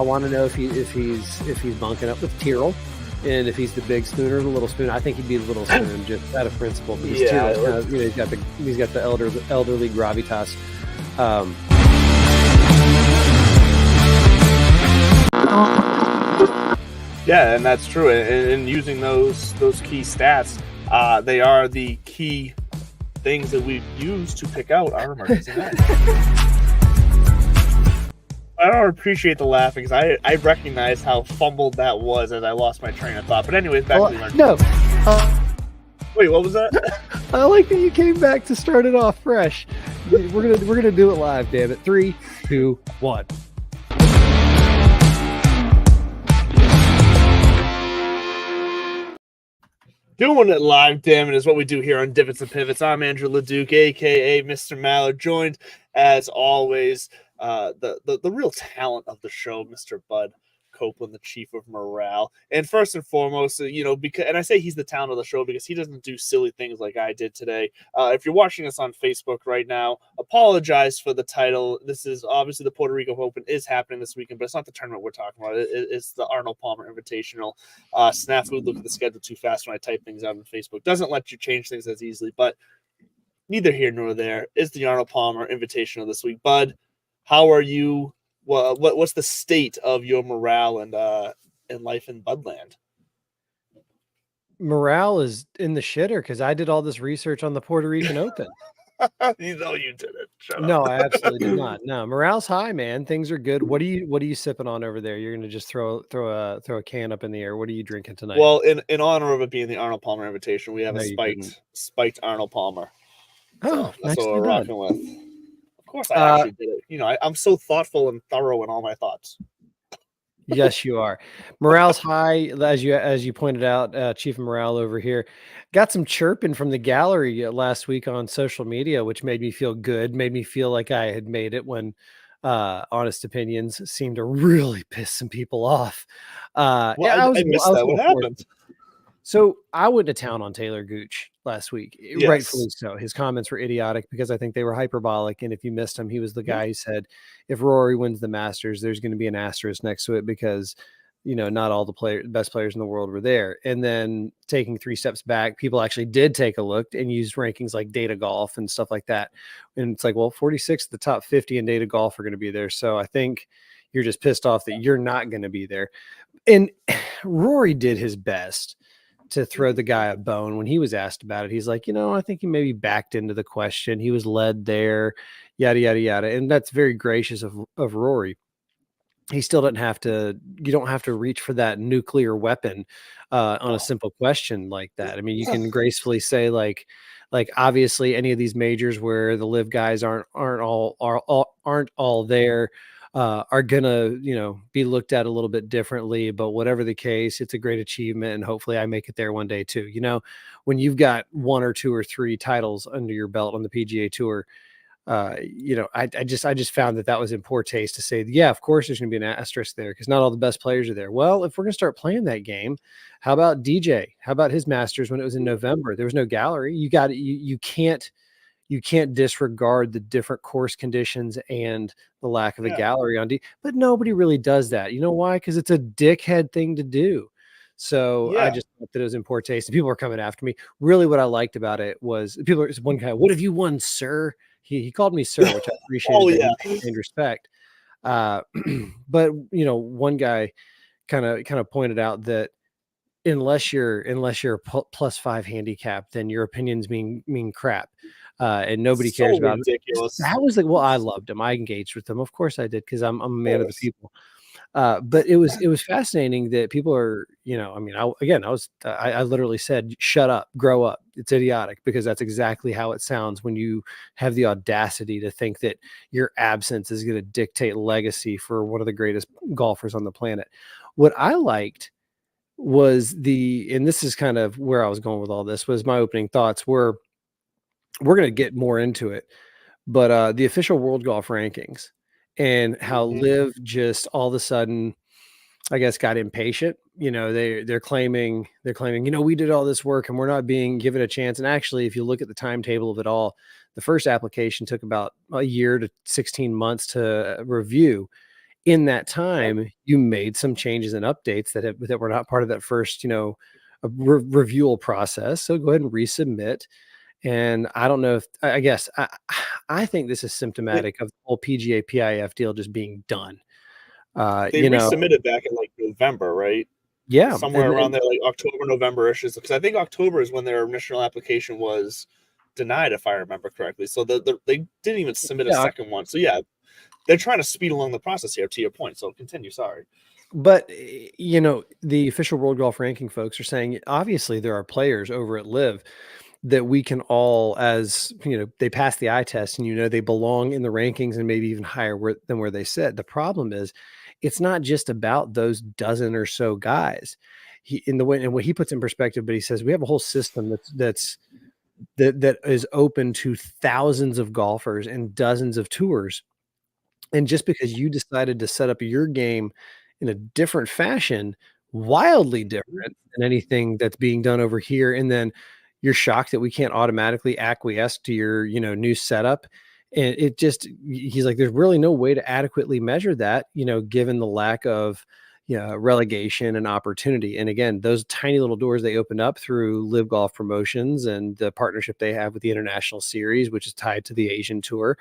want to know if he's bunking up with Tyrrell, and if he's the big spoon or the little spoon. I think he'd be the little spoon, just out of principle, because Tyrrell's kind of, he's got the elderly gravitas. Yeah, and that's true. And using those key stats, they are the key things that we use to pick out armor. I don't appreciate the laughing because I recognize how fumbled that was as I lost my train of thought. But anyways, back to the no. Wait, what was that? I like that you came back to start it off fresh. We're gonna do it live, damn it. 3, 2, 1. Doing it live, damn it, is what we do here on Divots and Pivots. I'm Andrew LeDuc, a.k.a. Mr. Mallard, joined, as always, the real talent of the show, Mr. Bud Copeland, the chief of morale. And first and foremost, because, and I say he's the talent of the show because he doesn't do silly things like I did today. If you're watching us on Facebook right now, apologize for the title. This is obviously the Puerto Rico Open is happening this weekend, but it's not the tournament we're talking about. It's the Arnold Palmer Invitational. Snafu, look at the schedule too fast when I type things out on Facebook. Doesn't let you change things as easily, but neither here nor there is the Arnold Palmer Invitational this week. Bud, how are you? Well, what's the state of your morale and life in Budland? Morale is in the shitter because I did all this research on the Puerto Rican Open. You know you did it. Shut No, up. I absolutely did not. No, morale's high, man. Things are good. What are you sipping on over there? You're gonna just throw a can up in the air. What are you drinking tonight? Well, in honor of it being the Arnold Palmer Invitation, we have a spiked Arnold Palmer. Oh, that's what we're rocking with. Of course, I actually did it. I'm so thoughtful and thorough in all my thoughts. Yes, you are. Morale's high, as you pointed out. Chief of Morale over here got some chirping from the gallery last week on social media, which made me feel good. Made me feel like I had made it when honest opinions seemed to really piss some people off. I missed that. What happened? So I went to town on Taylor Gooch last week, yes. Rightfully so. His comments were idiotic because I think they were hyperbolic. And if you missed him, he was the guy who said, if Rory wins the Masters, there's going to be an asterisk next to it because, not all the best players in the world were there. And then taking 3 steps back, people actually did take a look and use rankings like Data Golf and stuff like that. And it's like, well, 46 of the top 50 in Data Golf are going to be there. So I think you're just pissed off that you're not going to be there. And Rory did his best to throw the guy a bone when he was asked about it. He's like, I think he maybe backed into the question. He was led there, yada, yada, yada. And that's very gracious of Rory. He still doesn't have to, you don't have to reach for that nuclear weapon on a simple question like that. I mean, you can gracefully say like obviously any of these majors where the live guys aren't all there, are gonna, be looked at a little bit differently, but whatever the case, it's a great achievement, and hopefully I make it there one day too. When you've got 1 or 2 or 3 titles under your belt on the PGA Tour, I just found that was in poor taste to say, yeah, of course there's gonna be an asterisk there because not all the best players are there. Well, if we're gonna start playing that game, how about DJ? How about his Masters when it was in November? There was no gallery. You can't disregard the different course conditions and the lack of a gallery on but nobody really does that. You know why? Because it's a dickhead thing to do. So I just thought that it was in poor taste. And people were coming after me. Really, what I liked about it was one guy, what have you won, sir? He called me sir, which I appreciated and respect. But one guy kind of pointed out that unless you're a +5 handicap, then your opinions mean crap. And nobody cares about ridiculous. That was like, well, I loved him. I engaged with them. Of course I did. Cause I'm a man of the people. But it was fascinating that people are, I literally said, shut up, grow up. It's idiotic because that's exactly how it sounds when you have the audacity to think that your absence is going to dictate legacy for one of the greatest golfers on the planet. What I liked was and this is kind of where I was going with all this, was my opening thoughts were, we're going to get more into it, but the official world golf rankings and how Liv just all of a sudden, I guess, got impatient. They're claiming, we did all this work and we're not being given a chance. And actually, if you look at the timetable of it all, the first application took about a year to 16 months to review. In that time, you made some changes and updates that were not part of that first, reviewal process. So go ahead and resubmit. And I don't know if I guess I think this is They, symptomatic of the whole PGA PIF deal just being done. they resubmitted back in like November, right? Yeah, Somewhere and around there, like October, November issues. Because I think October is when their initial application was denied, if I remember correctly. So they didn't even submit a yeah, second one. So yeah, they're trying to speed along the process here. To your point, so continue. Sorry. but the official World Golf Ranking folks are saying obviously there are players over at Live that we can all, as they pass the eye test and they belong in the rankings and maybe even higher than where they sit. The problem is, it's not just about those dozen or so guys. He in the way and what he puts in perspective, but he says we have a whole system that is open to thousands of golfers and dozens of tours. And just because you decided to set up your game in a different fashion, wildly different than anything that's being done over here, and then you're shocked that we can't automatically acquiesce to your, new setup. And it just, he's like, there's really no way to adequately measure that, given the lack of, relegation and opportunity. And again, those tiny little doors they opened up through Live Golf Promotions and the partnership they have with the International Series, which is tied to the Asian Tour,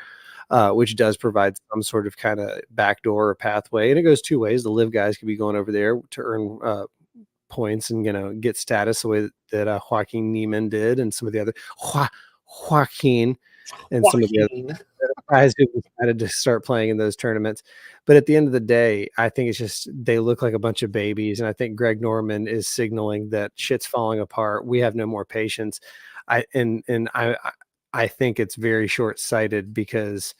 which does provide some sort of kind of backdoor or pathway. And it goes two ways. The Live guys could be going over there to earn points and get status the way that Joaquin Niemann did, and some of the other Joaquin and some of the other Joaquin. guys who decided to start playing in those tournaments. But at the end of the day, I think it's just they look like a bunch of babies, and I think Greg Norman is signaling that shit's falling apart. We have no more patience. I think it's very short-sighted because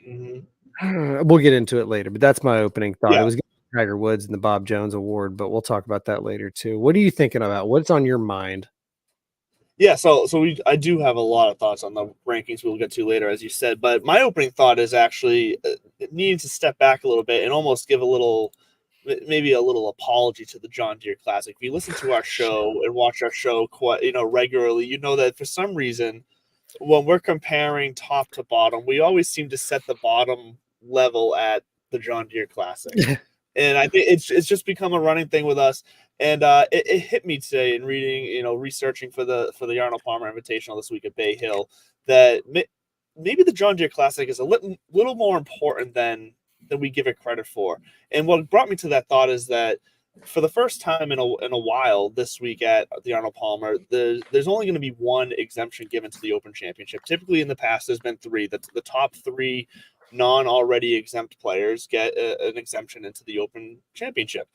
we'll get into it later. But that's my opening thought. It Yeah. was Tiger Woods and the Bob Jones Award, but we'll talk about that later too. What are you thinking about? What's on your mind? Yeah, so I do have a lot of thoughts on the rankings we'll get to later, as you said. But my opening thought is actually needing to step back a little bit and almost give maybe a little apology to the John Deere Classic. If you listen to our show and watch our show quite regularly, you know that for some reason when we're comparing top to bottom, we always seem to set the bottom level at the John Deere Classic. And I think it's just become a running thing with us. And it hit me today in reading, researching for the Arnold Palmer Invitational this week at Bay Hill, that maybe the John Deere Classic is a little more important than we give it credit for. And what brought me to that thought is that for the first time in a while this week at the Arnold Palmer, there's only going to be one exemption given to the Open Championship. Typically in the past, there's been three. The top three non-already exempt players get an exemption into the Open Championship.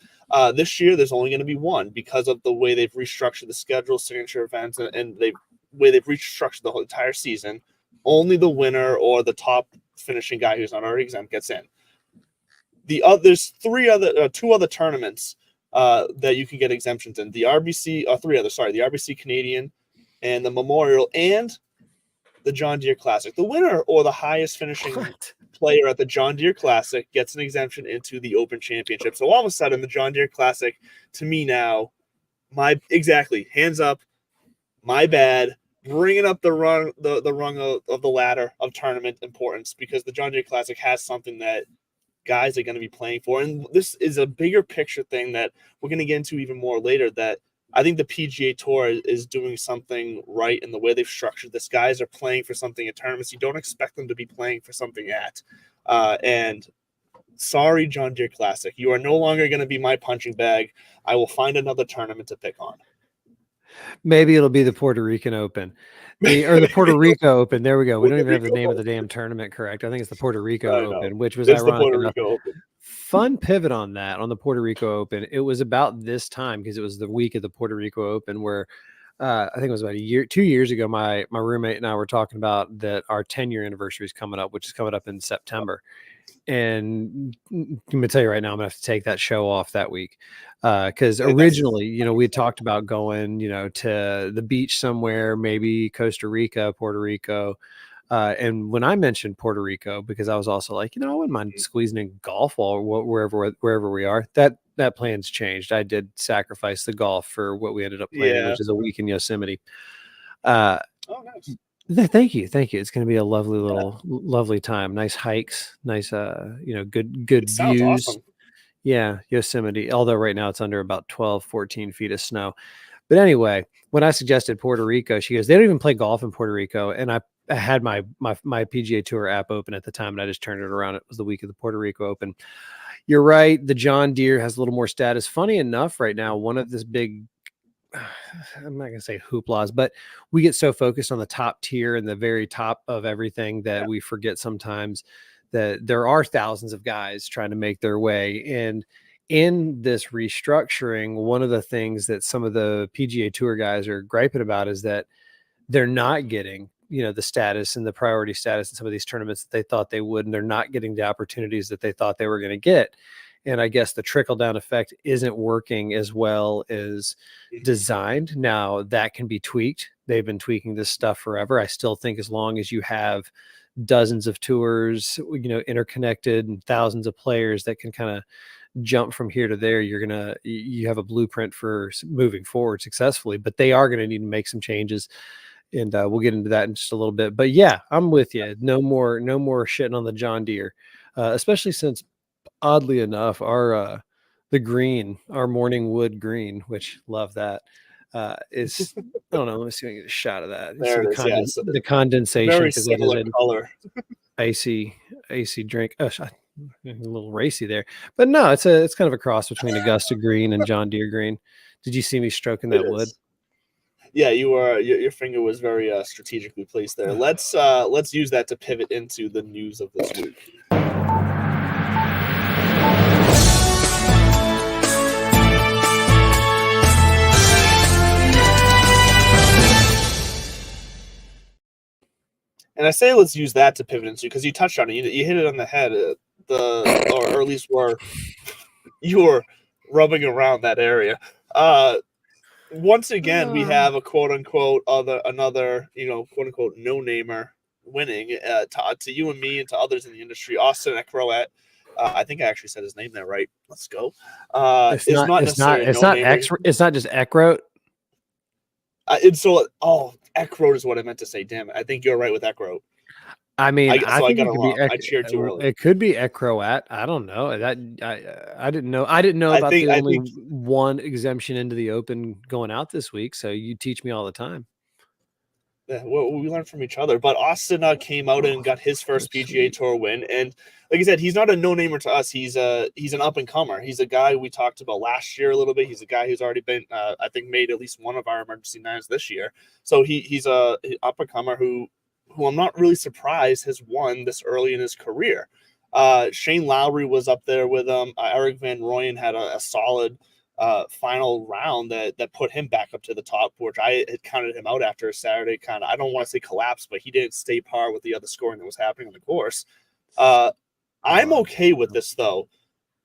This year, there's only going to be one because of the way they've restructured the schedule, signature events, and the way they've restructured the whole entire season. Only the winner or the top finishing guy who's not already exempt gets in. There's two other tournaments that you can get exemptions in. The RBC, the RBC Canadian and the Memorial and the John Deere Classic. The winner or the highest finishing player at the John Deere Classic gets an exemption into the Open Championship. So all of a sudden, the John Deere Classic, to me now, hands up, my bad, bringing up the rung of the ladder of tournament importance, because the John Deere Classic has something that guys are going to be playing for. And this is a bigger picture thing that we're going to get into even more later, that I think the PGA Tour is doing something right in the way they've structured this. Guys are playing for something at tournaments you don't expect them to be playing for something at. And sorry, John Deere Classic, you are no longer going to be my punching bag. I will find another tournament to pick on. Maybe it'll be the Puerto Rican Open. The Puerto Rico Open. There we go. We don't even have the name of the damn tournament correct. I think it's the Puerto Rico Open, which was ironic enough. Fun pivot on that, on the Puerto Rico Open. It was about this time because it was the week of the Puerto Rico Open where I think it was about 2 years ago, my roommate and I were talking about that our 10-year anniversary is coming up, which is coming up in September. And I'm going to tell you right now, I'm going to have to take that show off that week. Because originally, we had talked about going, to the beach somewhere, maybe Costa Rica, Puerto Rico. And when I mentioned Puerto Rico, because I was also like, I wouldn't mind squeezing in golf while wherever we are. That plan's changed. I did sacrifice the golf for what we ended up planning, which is a week in Yosemite. Oh, nice. Thank you, thank you. It's going to be a lovely time. Nice hikes, nice, good It sounds views. awesome. Yeah, Yosemite. Although right now it's under about 12, 14 feet of snow. But anyway, when I suggested Puerto Rico, she goes, "They don't even play golf in Puerto Rico." And I had my PGA Tour app open at the time, and I just turned it around. It was the week of the Puerto Rico Open. You're right. The John Deere has a little more status. Funny enough, right now, one of this big, I'm not gonna say hooplas, but we get so focused on the top tier and the very top of everything that Yeah. we forget sometimes that there are thousands of guys trying to make their way. And in this restructuring, one of the things that some of the PGA Tour guys are griping about is that they're not getting, the status and the priority status in some of these tournaments that they thought they would, and they're not getting the opportunities that they thought they were going to get. And I guess the trickle down effect isn't working as well as Mhm. designed. Now that can be tweaked. They've been tweaking this stuff forever. I still think as long as you have dozens of tours, interconnected and thousands of players that can kind of jump from here to there, you have a blueprint for moving forward successfully. But they are going to need to make some changes, and we'll get into that in just a little bit. But yeah, I'm with you. No more shitting on the John Deere, especially since oddly enough, our morning wood green, which love that, is, I don't know. Let me see if I can get a shot of that. You see There it is. Yes, the condensation very because that is similar an color. AC drink. Oh, a little racy there, but no, it's kind of a cross between Augusta green and John Deere green. Did you see me stroking It that wood? is. Yeah, you were your finger was very strategically placed there. Let's use that to pivot into the news of this week. And I say let's use that to pivot into because you touched on it. You hit it on the head. Or at least you were rubbing around that area. Once again, we have a quote unquote another quote unquote no namer winning to you and me and to others in the industry. Austin Eckroat, I think I actually said his name there right. Let's go. It's Is not. not It's not. necessarily a It's no not namer. X. It's not just Eckroat. And so, Eckroat is what I meant to say. Damn it! I think you're right with Eckroat. I mean, I I think got it it could be wrong. I cheered too early. it could be Ecroat. I don't know. I didn't know. I didn't know I about think the I only think one exemption into the Open going out this week. So you teach me all the time. Yeah, we learned from each other. But Austin came out and got his first PGA Tour win, and like I said, he's not a no-namer to us. He's an up-and-comer. He's a guy we talked about last year a little bit. He's a guy who's already been, I think, made at least one of our emergency nines this year. So he's a up-and-comer who I'm not really surprised has won this early in his career. Shane Lowry was up there with him. Eric Van Rooyen had a solid final round that put him back up to the top, which I had counted him out after a Saturday kind of, I don't want to say collapse, but he didn't stay par with the other scoring that was happening on the course. I'm okay with this though.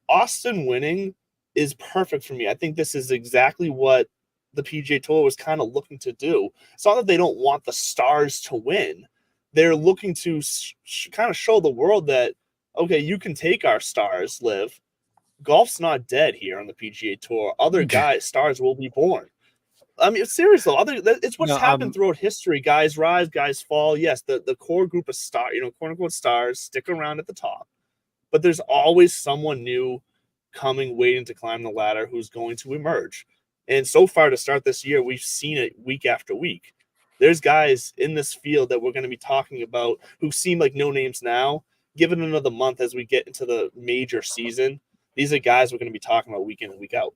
Austin winning is perfect for me. I think this is exactly what the PGA Tour was kind of looking to do. It's not that they don't want the stars to win. They're looking to kind of show the world that, okay, you can take our stars, Liv. Golf's not dead here on the PGA Tour. Other stars will be born. I mean, seriously, it's what's No, happened throughout history. Guys rise, guys fall. Yes, the core group of quote unquote stars stick around at the top, but there's always someone new coming, waiting to climb the ladder who's going to emerge. And so far to start this year, we've seen it week after week. There's guys in this field that we're going to be talking about who seem like no names now. Given another month as we get into the major season, these are guys we're going to be talking about week in and week out.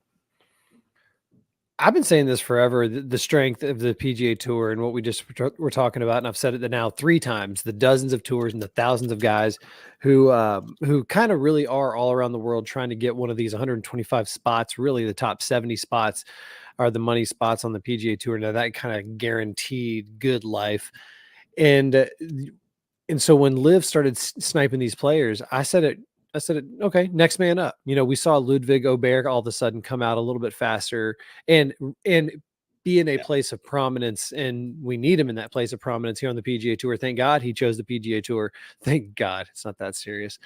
I've been saying this forever. The strength of the PGA Tour and what we just were talking about, and I've said it now 3 times: the dozens of tours and the thousands of guys who kind of really are all around the world trying to get one of these 125 spots. Really, the top 70 spots are the money spots on the PGA Tour. Now that kind of guaranteed good life, and so when Liv started sniping these players, I said it. Okay, next man up. We saw Ludwig Aubert all of a sudden come out a little bit faster and be in a place of prominence, and we need him in that place of prominence here on the PGA Tour. Thank God he chose the PGA Tour. Thank God it's not that serious,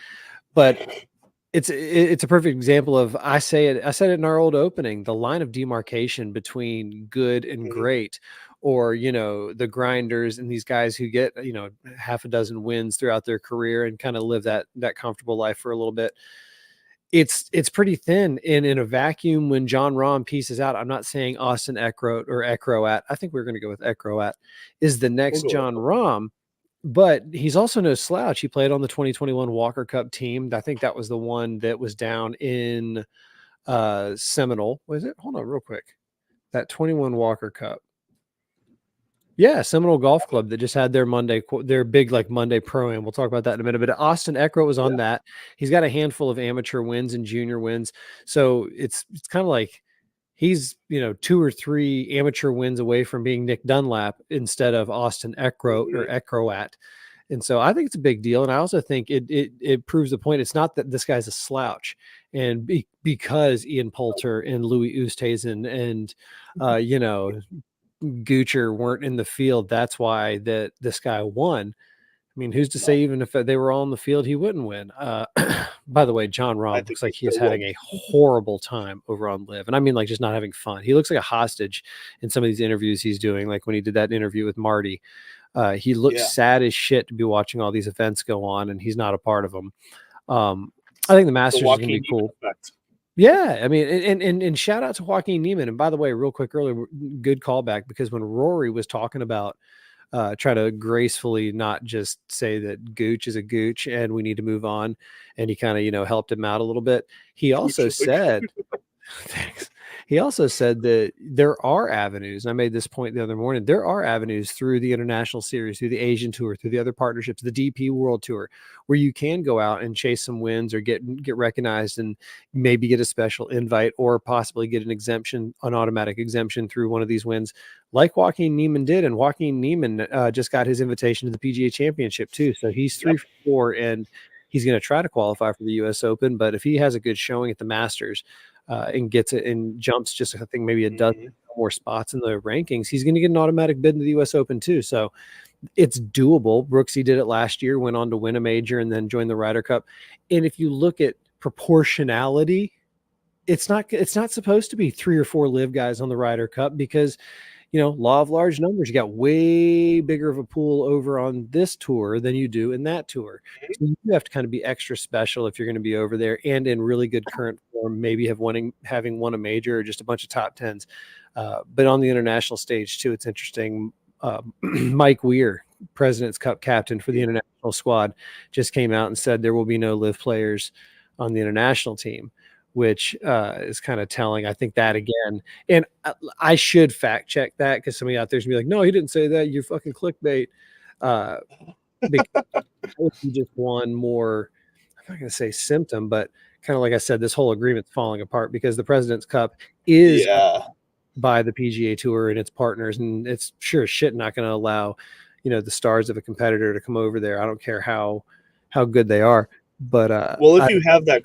but it's a perfect example of I said it in our old opening. The line of demarcation between good and great or, you know, the grinders and these guys who get, you know, half a dozen wins throughout their career and kind of live that comfortable life for a little bit. It's pretty thin. And in a vacuum, when John Rahm pieces out, I'm not saying Austin Eckroat, I think we're going to go with Eckroat, is the next John Rahm, but he's also no slouch. He played on the 2021 Walker Cup team. I think that was the one that was down in Seminole. Was it? Hold on real quick. That 21 Walker Cup. Yeah, Seminole Golf Club that just had their big like Monday pro-am. We'll talk about that in a minute. But Austin Eckroat was on that. He's got a handful of amateur wins and junior wins. So it's kind of like he's, you know, 2 or 3 amateur wins away from being Nick Dunlap instead of Austin Eckroat or Eckroat. And so I think it's a big deal. And I also think it proves the point. It's not that this guy's a slouch. And because Ian Poulter and Louis Oosthuizen and, you know, Goocher weren't in the field, that's why that this guy won. I mean, who's to say even if they were all in the field, he wouldn't win? By the way, John Rahm looks like he is having a horrible time over on Live. And I mean, like, just not having fun. He looks like a hostage in some of these interviews he's doing. Like when he did that interview with Marty, he looks sad as shit to be watching all these events go on, and he's not a part of them. I think the Masters is going to be cool. Yeah, I mean, and shout out to Joaquin Niemann. And by the way, real quick earlier, good callback, because when Rory was talking about try to gracefully not just say that Gooch is a Gooch and we need to move on, and he kind of, you know, helped him out a little bit. He also said, thanks. He also said that there are avenues, and I made this point the other morning, there are avenues through the International Series, through the Asian Tour, through the other partnerships, the DP World Tour, where you can go out and chase some wins or get recognized and maybe get a special invite or possibly get an automatic exemption through one of these wins, like Joaquin Niemann did. And Joaquin Niemann just got his invitation to the PGA Championship too. So he's 3 for 4, and he's going to try to qualify for the U.S. Open. But if he has a good showing at the Masters, and gets it and jumps just, I think, maybe a dozen more spots in the rankings, he's going to get an automatic bid in the U.S. Open too. So it's doable. Brooksy did it last year, went on to win a major and then joined the Ryder Cup. And if you look at proportionality, it's not supposed to be 3 or 4 live guys on the Ryder Cup, because, you know, law of large numbers, you got way bigger of a pool over on this tour than you do in that tour. So you have to kind of be extra special if you're going to be over there and in really good current form, maybe having won a major or just a bunch of top tens. But on the international stage too, it's interesting. Mike Weir, President's Cup captain for the international squad, just came out and said there will be no live players on the international team, which is kind of telling. I think that again, and I should fact check that, because somebody out there's gonna be like, no, he didn't say that. You're fucking clickbait. Because just one more, I'm not gonna say symptom, but kind of like I said, this whole agreement's falling apart because the President's Cup is by the PGA Tour and its partners, and it's sure as shit not going to allow, you know, the stars of a competitor to come over there. I don't care how good they are. But well, if you have that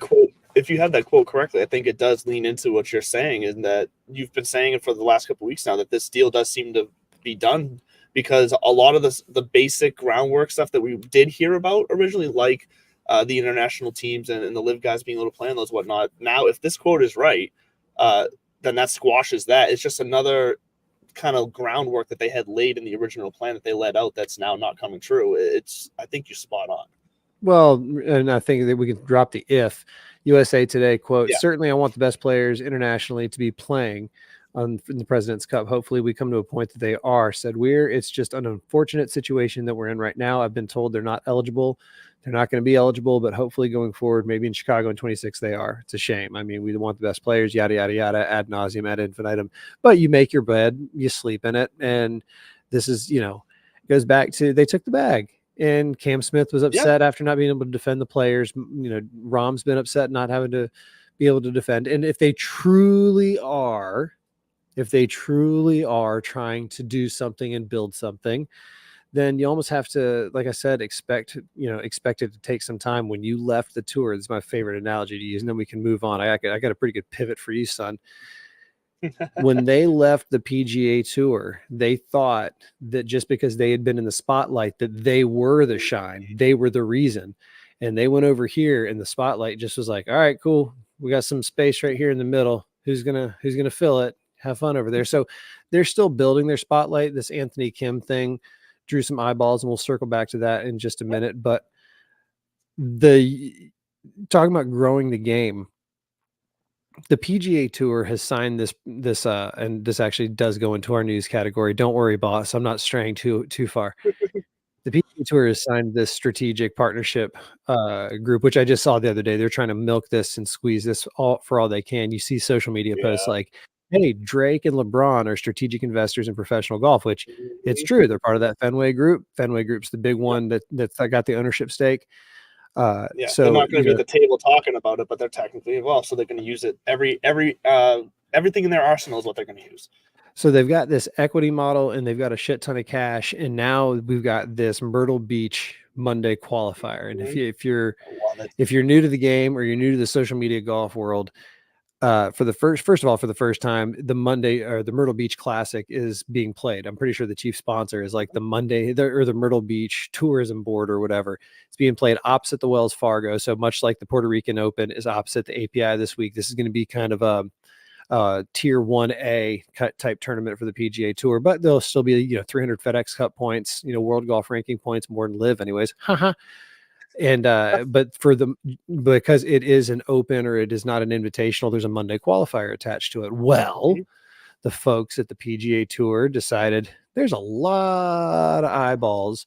quote correctly, I think it does lean into what you're saying, and that you've been saying it for the last couple of weeks now, that this deal does seem to be done, because a lot of the basic groundwork stuff that we did hear about originally, like the international teams and the live guys being able to play on those whatnot. Now, if this quote is right, then that squashes that. It's just another kind of groundwork that they had laid in the original plan that they let out that's now not coming true. I think you're spot on. Well, and I think that we can drop the if. USA Today quote, certainly I want the best players internationally to be playing in the President's Cup. Hopefully we come to a point that they are, said Weir. It's just an unfortunate situation that we're in right now. I've been told they're not eligible. They're not going to be eligible, but hopefully going forward, maybe in Chicago in 26, they are. It's a shame. I mean, we want the best players, yada, yada, yada, ad nauseum, ad infinitum. But you make your bed, you sleep in it. And this is, you know, goes back to they took the bag. And Cam Smith was upset after not being able to defend the players. You know, Rahm's been upset not having to be able to defend. And if they truly are trying to do something and build something, then you almost have to, like I said, expect it to take some time. When you left the tour, this is my favorite analogy to use, and then we can move on. I got a pretty good pivot for you, son. When they left the PGA Tour, they thought that just because they had been in the spotlight, that they were the shine, they were the reason. And they went over here, and the spotlight just was like, all right, cool. We got some space right here in the middle. Who's gonna fill it? have fun over there. So they're still building their spotlight. This Anthony Kim thing drew some eyeballs, and we'll circle back to that in just a minute. But talking about growing the game, the PGA Tour has signed this, and this actually does go into our news category. Don't worry, boss. I'm not straying too far. The PGA Tour has signed this strategic partnership group, which I just saw the other day. They're trying to milk this and squeeze this all they can. You see social media posts like, "Hey, Drake and LeBron are strategic investors in professional golf," which it's true. They're part of that Fenway Group. Fenway Group's the big one that's got the ownership stake. So they're not going to be at the table talking about it, but they're technically involved, so they're going to use it. Everything in their arsenal is what they're going to use. So they've got this equity model, and they've got a shit ton of cash, and now we've got this Myrtle Beach Monday qualifier. And if you're new to the game, or you're new to the social media golf world, for the first time, the Monday or the Myrtle Beach Classic is being played. I'm pretty sure the chief sponsor is like the Monday or the Myrtle Beach Tourism Board or whatever. It's being played opposite the Wells Fargo. So much like the Puerto Rican Open is opposite the API this week, this is going to be kind of a tier 1A type tournament for the PGA Tour, but there'll still be 300 FedEx Cup points, World Golf Ranking points, more than Live anyways. And but because it is an open, or it is not an invitational, there's a Monday qualifier attached to it. Well, the folks at the PGA Tour decided there's a lot of eyeballs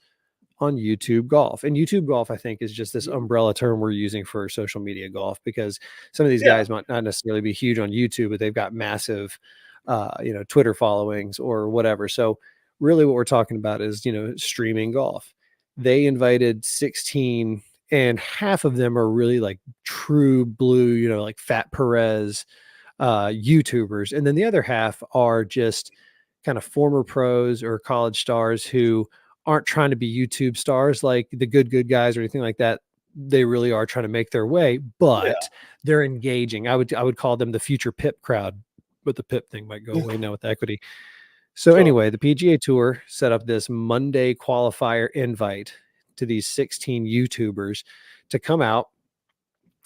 on YouTube golf. And YouTube golf, I think, is just this umbrella term we're using for social media golf, because some of these guys might not necessarily be huge on YouTube, but they've got massive Twitter followings or whatever. So really what we're talking about is streaming golf. They invited 16, and half of them are really like true blue, like Fat Perez YouTubers. And then the other half are just kind of former pros or college stars who aren't trying to be YouTube stars like the good guys or anything like that. They really are trying to make their way, but they're engaging. I would call them the future PIP crowd, but the PIP thing might go away now with equity. So anyway, the PGA Tour set up this Monday qualifier invite to these 16 YouTubers to come out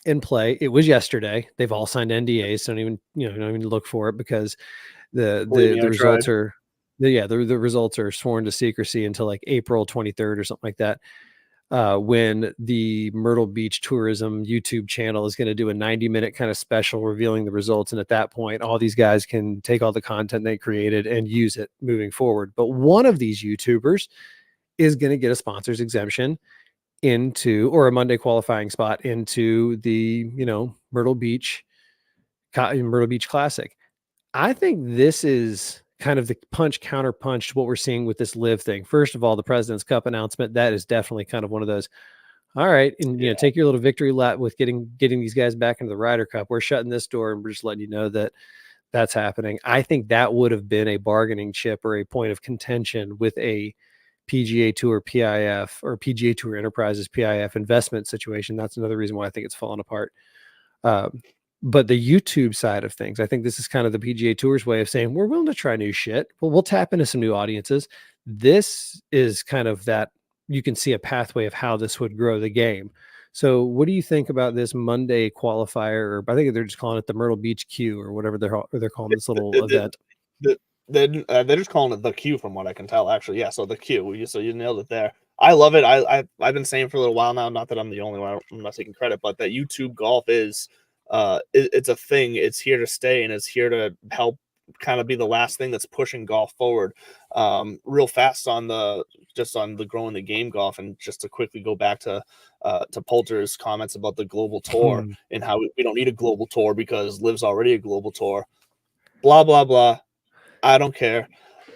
and play. It was yesterday. They've all signed NDAs, so don't even look for it, because the results are the results are sworn to secrecy until like April 23rd or something like that. When the Myrtle Beach Tourism YouTube channel is going to do a 90-minute kind of special revealing the results. And at that point, all these guys can take all the content they created and use it moving forward. But one of these YouTubers is going to get a sponsor's exemption or a Monday qualifying spot into the, Myrtle Beach Classic. I think this is kind of the counter punch to what we're seeing with this Live thing. First of all, the President's Cup announcement, that is definitely kind of one of those, all right, and take your little victory lap with getting these guys back into the Ryder Cup. We're shutting this door, and we're just letting you know that that's happening. I think that would have been a bargaining chip or a point of contention with a PGA Tour PIF or PGA Tour Enterprises PIF investment situation. That's another reason why I think it's fallen apart. But the YouTube side of things, I think this is kind of the PGA Tour's way of saying we're willing to try new shit. Well, we'll tap into some new audiences. This is kind of that, you can see a pathway of how this would grow the game. So what do you think about this Monday qualifier? Or I think they're just calling it the Myrtle Beach Q or whatever they're calling this little event. They're just calling it the Q from what I can tell, actually. Yeah, so the Q. So you nailed it there. I love it. I've been saying for a little while now, not that I'm the only one, I'm not taking credit, but that YouTube golf is it's a thing. It's here to stay, and it's here to help kind of be the last thing that's pushing golf forward. Real fast on the growing the game golf, and just to quickly go back to Poulter's comments about the global tour and how we don't need a global tour because Live's already a global tour. Blah blah blah. I don't care.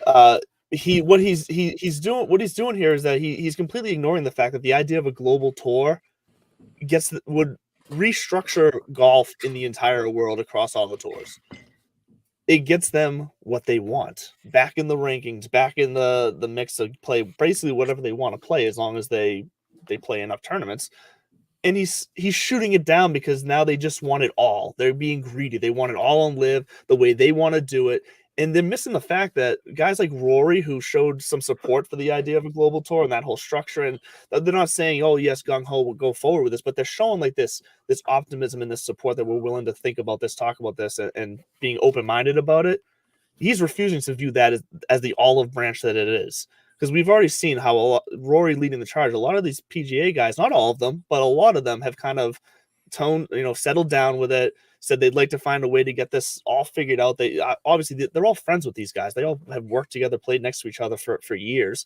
What he's doing here is that he's completely ignoring the fact that the idea of a global tour would restructure golf in the entire world across all the tours. It gets them what they want, back in the rankings, back in the mix to play basically whatever they want to play, as long as they play enough tournaments. And he's shooting it down because now they just want it all. They're being greedy. They want it all on Live the way they want to do it. And they're missing the fact that guys like Rory, who showed some support for the idea of a global tour and that whole structure, and they're not saying, oh, yes, gung-ho, we'll go forward with this, but they're showing like this optimism and this support that we're willing to think about this, talk about this, and being open-minded about it. he's refusing to view that as the olive branch that it is. Because we've already seen how Rory leading the charge. A lot of these PGA guys, not all of them, but a lot of them have kind of settled down with it, said they'd like to find a way to get this all figured out. They obviously they're all friends with these guys. They all have worked together, played next to each other for years.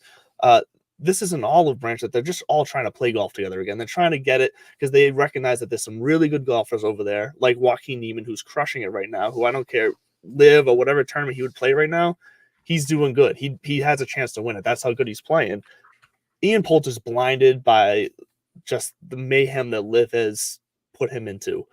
This is an olive branch that they're just all trying to play golf together again. They're trying to get it because they recognize that there's some really good golfers over there, like Joaquin Niemann, who's crushing it right now, who I don't care, live or whatever tournament he would play right now, he's doing good. He has a chance to win it. That's how good he's playing. Ian Poulter's blinded by just the mayhem that Liv has put him into.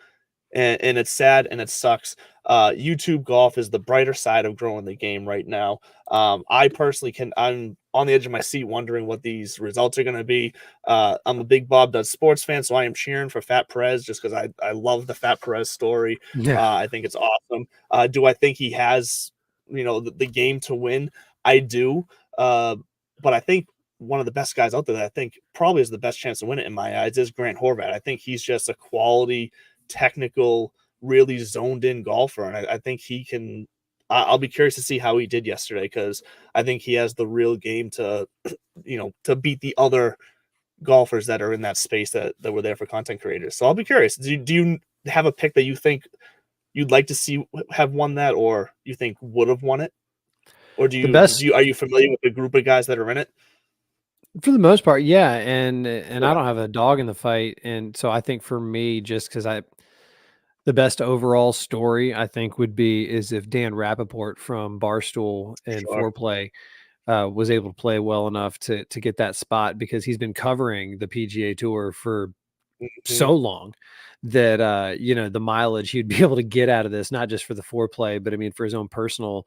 And it's sad and it sucks. YouTube golf is the brighter side of growing the game right now. I personally I'm on the edge of my seat wondering what these results are going to be. I'm a big Bob Does Sports fan, so I am cheering for Fat Perez just because I love the Fat Perez story. Yeah. I think it's awesome. Do I think he has, the game to win? I do. But I think one of the best guys out there that I think probably has the best chance to win it in my eyes is Grant Horvat. I think he's just a quality, technical, really zoned in golfer. And I think he can, I'll be curious to see how he did yesterday, because I think he has the real game to, to beat the other golfers that are in that space that were there for content creators. So I'll be curious. Do you have a pick that you think you'd like to see have won that, or you think would have won it? Or are you familiar with the group of guys that are in it? For the most part, yeah, and I don't have a dog in the fight, and so I think for me, just because the best overall story I think is if Dan Rappaport from Barstool and Sure. Foreplay was able to play well enough to get that spot, because he's been covering the PGA Tour for so long that the mileage he'd be able to get out of this, not just for the Foreplay, but I mean for his own personal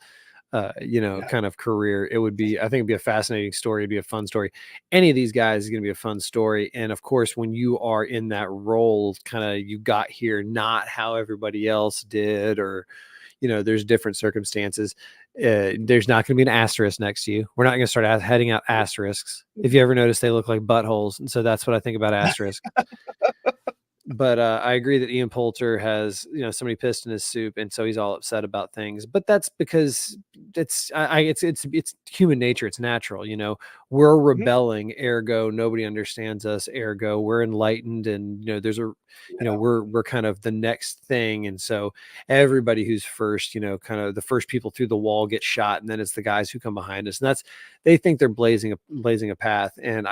kind of career. I think it'd be a fascinating story. It'd be a fun story. Any of these guys is going to be a fun story. And of course, when you are in that role, kind of you got here, not how everybody else did, or, there's different circumstances. There's not going to be an asterisk next to you. We're not going to start heading out asterisks. If you ever notice, they look like buttholes. And so that's what I think about asterisk. But I agree that Ian Poulter has, somebody pissed in his soup, and so he's all upset about things. But that's because it's human nature. It's natural. We're rebelling, ergo nobody understands us. Ergo we're enlightened, and we're kind of the next thing. And so everybody who's first, kind of the first people through the wall get shot, and then it's the guys who come behind us, and they think they're blazing a path, and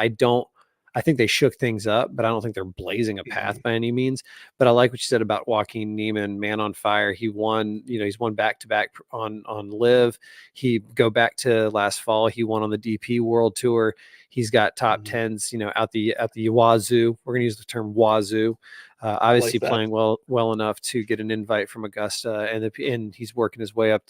I think they shook things up, but I don't think they're blazing a path by any means. But I like what you said about Joaquin Niemann, man on fire. He won, he's won back-to-back on Live. He go back to last fall. He won on the DP World Tour. He's got top tens, out the wazoo. We're going to use the term wazoo. Obviously playing well enough to get an invite from Augusta, and he's working his way up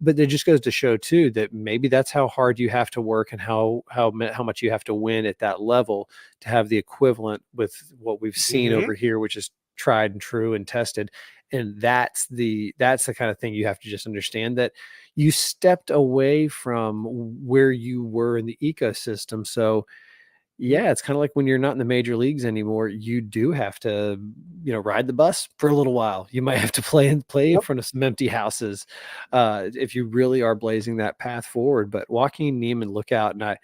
but it just goes to show too that maybe that's how hard you have to work, and how much you have to win at that level to have the equivalent with what we've seen over here, which is tried and true and tested. And that's the kind of thing you have to just understand, that you stepped away from where you were in the ecosystem. So yeah, it's kind of like when you're not in the major leagues anymore, you do have to, ride the bus for a little while. You might have to play in front of some empty houses if you really are blazing that path forward. But Joaquin Niemann, look out. And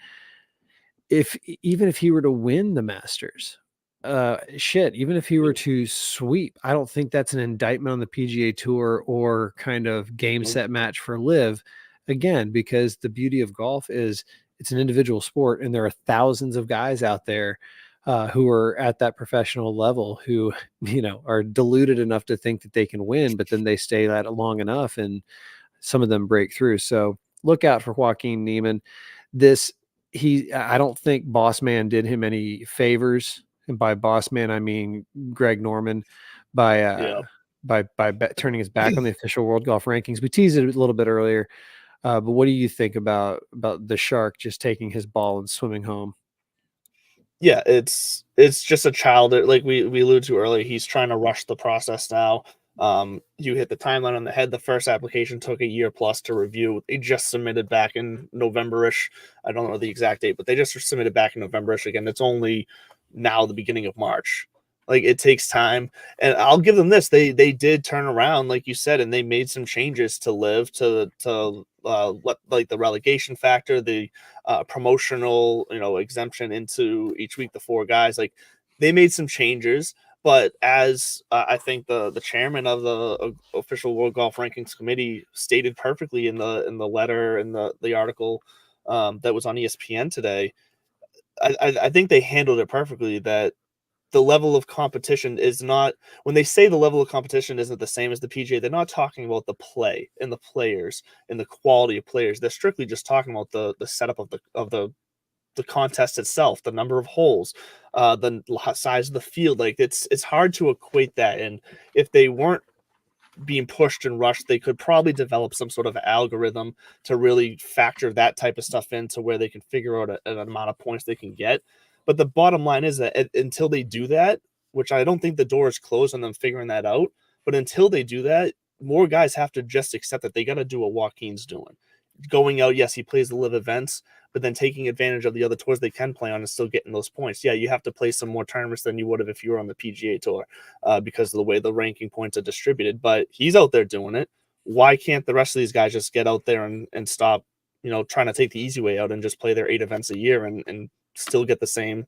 even if he were to win the Masters, even if he were to sweep, I don't think that's an indictment on the PGA Tour or kind of game set match for Live, again, because the beauty of golf is it's an individual sport, and there are thousands of guys out there who are at that professional level who, are deluded enough to think that they can win, but then they stay at it long enough, and some of them break through. So look out for Joaquin Niemann. I don't think Boss Man did him any favors. And by Boss Man, I mean Greg Norman, by turning his back on the official World Golf Rankings. We teased it a little bit earlier. But what do you think about the Shark just taking his ball and swimming home? Yeah, it's just a child. Like we alluded to earlier, he's trying to rush the process now. You hit the timeline on the head. The first application took a year plus to review. They just submitted back in November-ish. I don't know the exact date, but they just submitted back in November-ish. Again, it's only now the beginning of March. Like, it takes time, and I'll give them this: they did turn around, like you said, and they made some changes to live to what, like the relegation factor, the promotional, exemption into each week, the four guys. Like, they made some changes, but as I think the chairman of the official World Golf Rankings Committee stated perfectly in the letter, in the article that was on ESPN today, I think they handled it perfectly. That the level of competition is not, when they say the level of competition isn't the same as the PGA, they're not talking about the play and the players and the quality of players. They're strictly just talking about the setup of the contest itself, the number of holes, the size of the field. Like, it's hard to equate that. And if they weren't being pushed and rushed, they could probably develop some sort of algorithm to really factor that type of stuff into where they can figure out an amount of points they can get. But the bottom line is that until they do that, which I don't think the door is closed on them figuring that out, but until they do that, more guys have to just accept that they got to do what Joaquin's doing. Going out, yes, he plays the live events, but then taking advantage of the other tours they can play on and still getting those points. Yeah, you have to play some more tournaments than you would have if you were on the PGA Tour, because of the way the ranking points are distributed. But he's out there doing it. Why can't the rest of these guys just get out there and stop, trying to take the easy way out and just play their 8 events a year and still get the same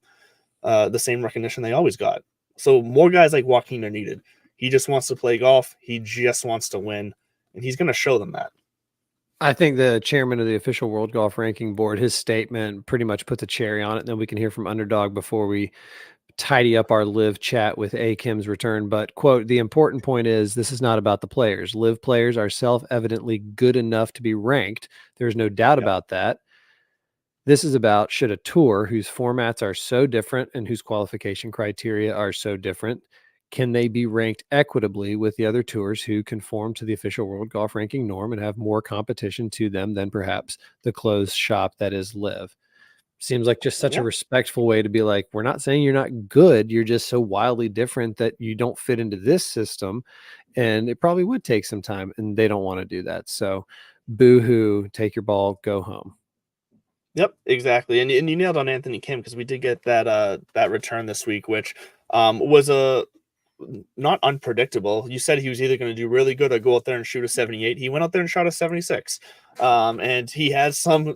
recognition they always got? So more guys like Joaquin are needed. He just wants to play golf. He just wants to win, and he's going to show them that. I think the chairman of the official World Golf Ranking Board, his statement pretty much put the cherry on it. And then we can hear from Underdog before we tidy up our live chat with A. Kim's return. But, quote, the important point is this is not about the players. Live players are self-evidently good enough to be ranked. There's no doubt about that. This is about, should a tour whose formats are so different and whose qualification criteria are so different, can they be ranked equitably with the other tours who conform to the official World Golf Ranking norm and have more competition to them than perhaps the closed shop that is live? Seems like just such a respectful way to be like, we're not saying you're not good. You're just so wildly different that you don't fit into this system. And it probably would take some time, and they don't want to do that. So boo-hoo, take your ball, go home. Yep, exactly. And you nailed on Anthony Kim, because we did get that return this week, which was not unpredictable. You said he was either going to do really good or go out there and shoot a 78. He went out there and shot a 76. And he had some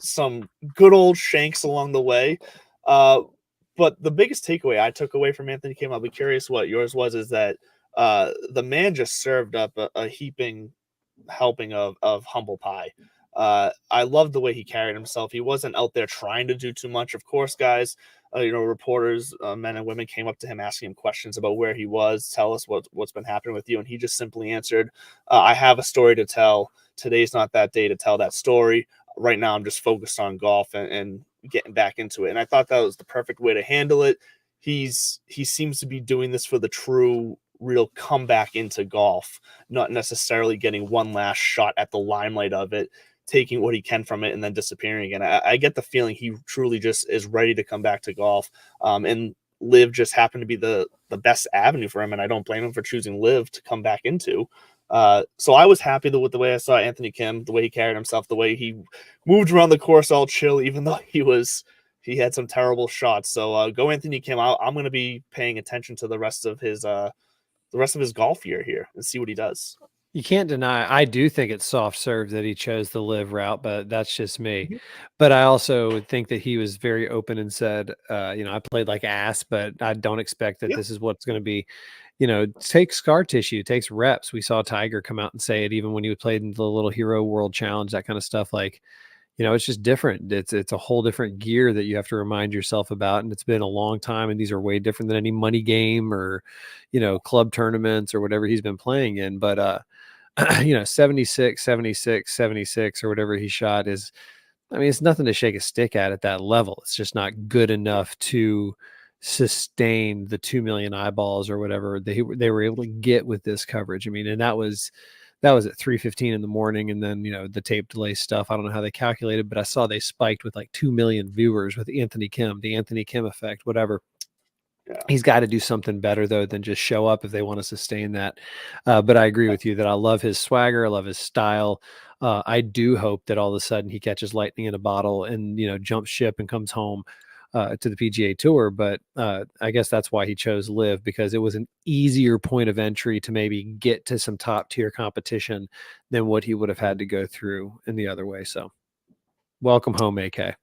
good old shanks along the way. But the biggest takeaway I took away from Anthony Kim, I'll be curious what yours was, is that the man just served up a heaping helping of humble pie. I loved the way he carried himself. He wasn't out there trying to do too much. Of course, guys, reporters, men and women, came up to him asking him questions about where he was. Tell us what's been happening with you. And he just simply answered, I have a story to tell. Today's not that day to tell that story. Right now, I'm just focused on golf and getting back into it. And I thought that was the perfect way to handle it. He seems to be doing this for the true, real comeback into golf, not necessarily getting one last shot at the limelight of it, taking what he can from it and then disappearing again. I get the feeling he truly just is ready to come back to golf. And live just happened to be the best avenue for him. And I don't blame him for choosing live to come back into. So I was happy with the way I saw Anthony Kim, the way he carried himself, the way he moved around the course all chill, even though he had some terrible shots. So go Anthony Kim. I'm going to be paying attention to the rest of his golf year here and see what he does. You can't deny, I do think it's soft serve that he chose the live route, but that's just me. But I also think that he was very open and said, I played like ass, but I don't expect that this is what's going to be. It takes scar tissue, it takes reps. We saw Tiger come out and say it even when he played in the Little Hero World Challenge, that kind of stuff. Like, it's just different. It's a whole different gear that you have to remind yourself about. And it's been a long time. And these are way different than any money game or, club tournaments or whatever he's been playing in. But, 76, 76, 76 or whatever he shot is, it's nothing to shake a stick at that level. It's just not good enough to sustain the 2 million eyeballs or whatever they were able to get with this coverage. And that was at 3:15 in the morning. And then, the tape delay stuff, I don't know how they calculated, but I saw they spiked with like 2 million viewers with Anthony Kim, the Anthony Kim effect, whatever. Yeah. He's got to do something better, though, than just show up if they want to sustain that. But I agree with you that I love his swagger. I love his style. I do hope that all of a sudden he catches lightning in a bottle and, jumps ship and comes home to the PGA Tour, but I guess that's why he chose Live, because it was an easier point of entry to maybe get to some top tier competition than what he would have had to go through in the other way. So welcome home, AK.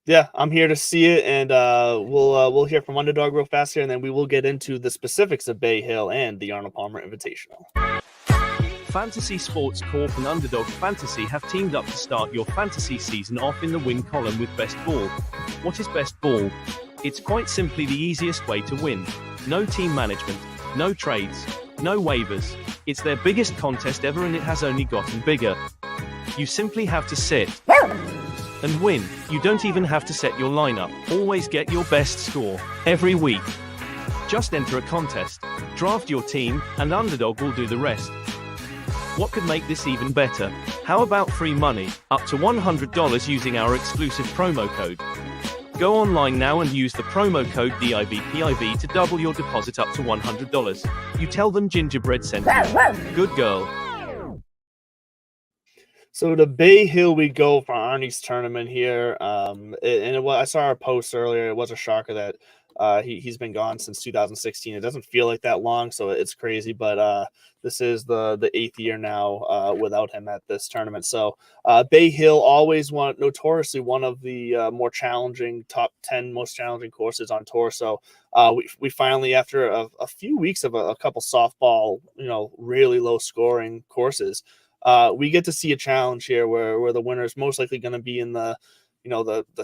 Yeah, I'm here to see it, and we'll hear from Underdog real fast here, and then we will get into the specifics of Bay Hill and the Arnold Palmer Invitational. Fantasy Sports Corp and Underdog Fantasy have teamed up to start your fantasy season off in the win column with Best Ball. What is Best Ball? It's quite simply the easiest way to win. No team management, no trades, no waivers. It's their biggest contest ever, and it has only gotten bigger. You simply have to sit and win. You don't even have to set your lineup. Always get your best score every week. Just enter a contest, draft your team, and Underdog will do the rest. What could make this even better? How about free money, up to $100 using our exclusive promo code? Go online now and use the promo code DIVPIV to double your deposit up to $100. You tell them Gingerbread sent you. Good girl. So to Bay Hill we go for Arnie's tournament here. I saw our post earlier. It was a shocker that he's been gone since 2016. It doesn't feel like that long, so it's crazy. But this is the 8th year now without him at this tournament. So Bay Hill always notoriously one of the more challenging, top 10 most challenging courses on tour. So we finally, after a few weeks of a couple softball, really low scoring courses, we get to see a challenge here where the winner is most likely going to be in the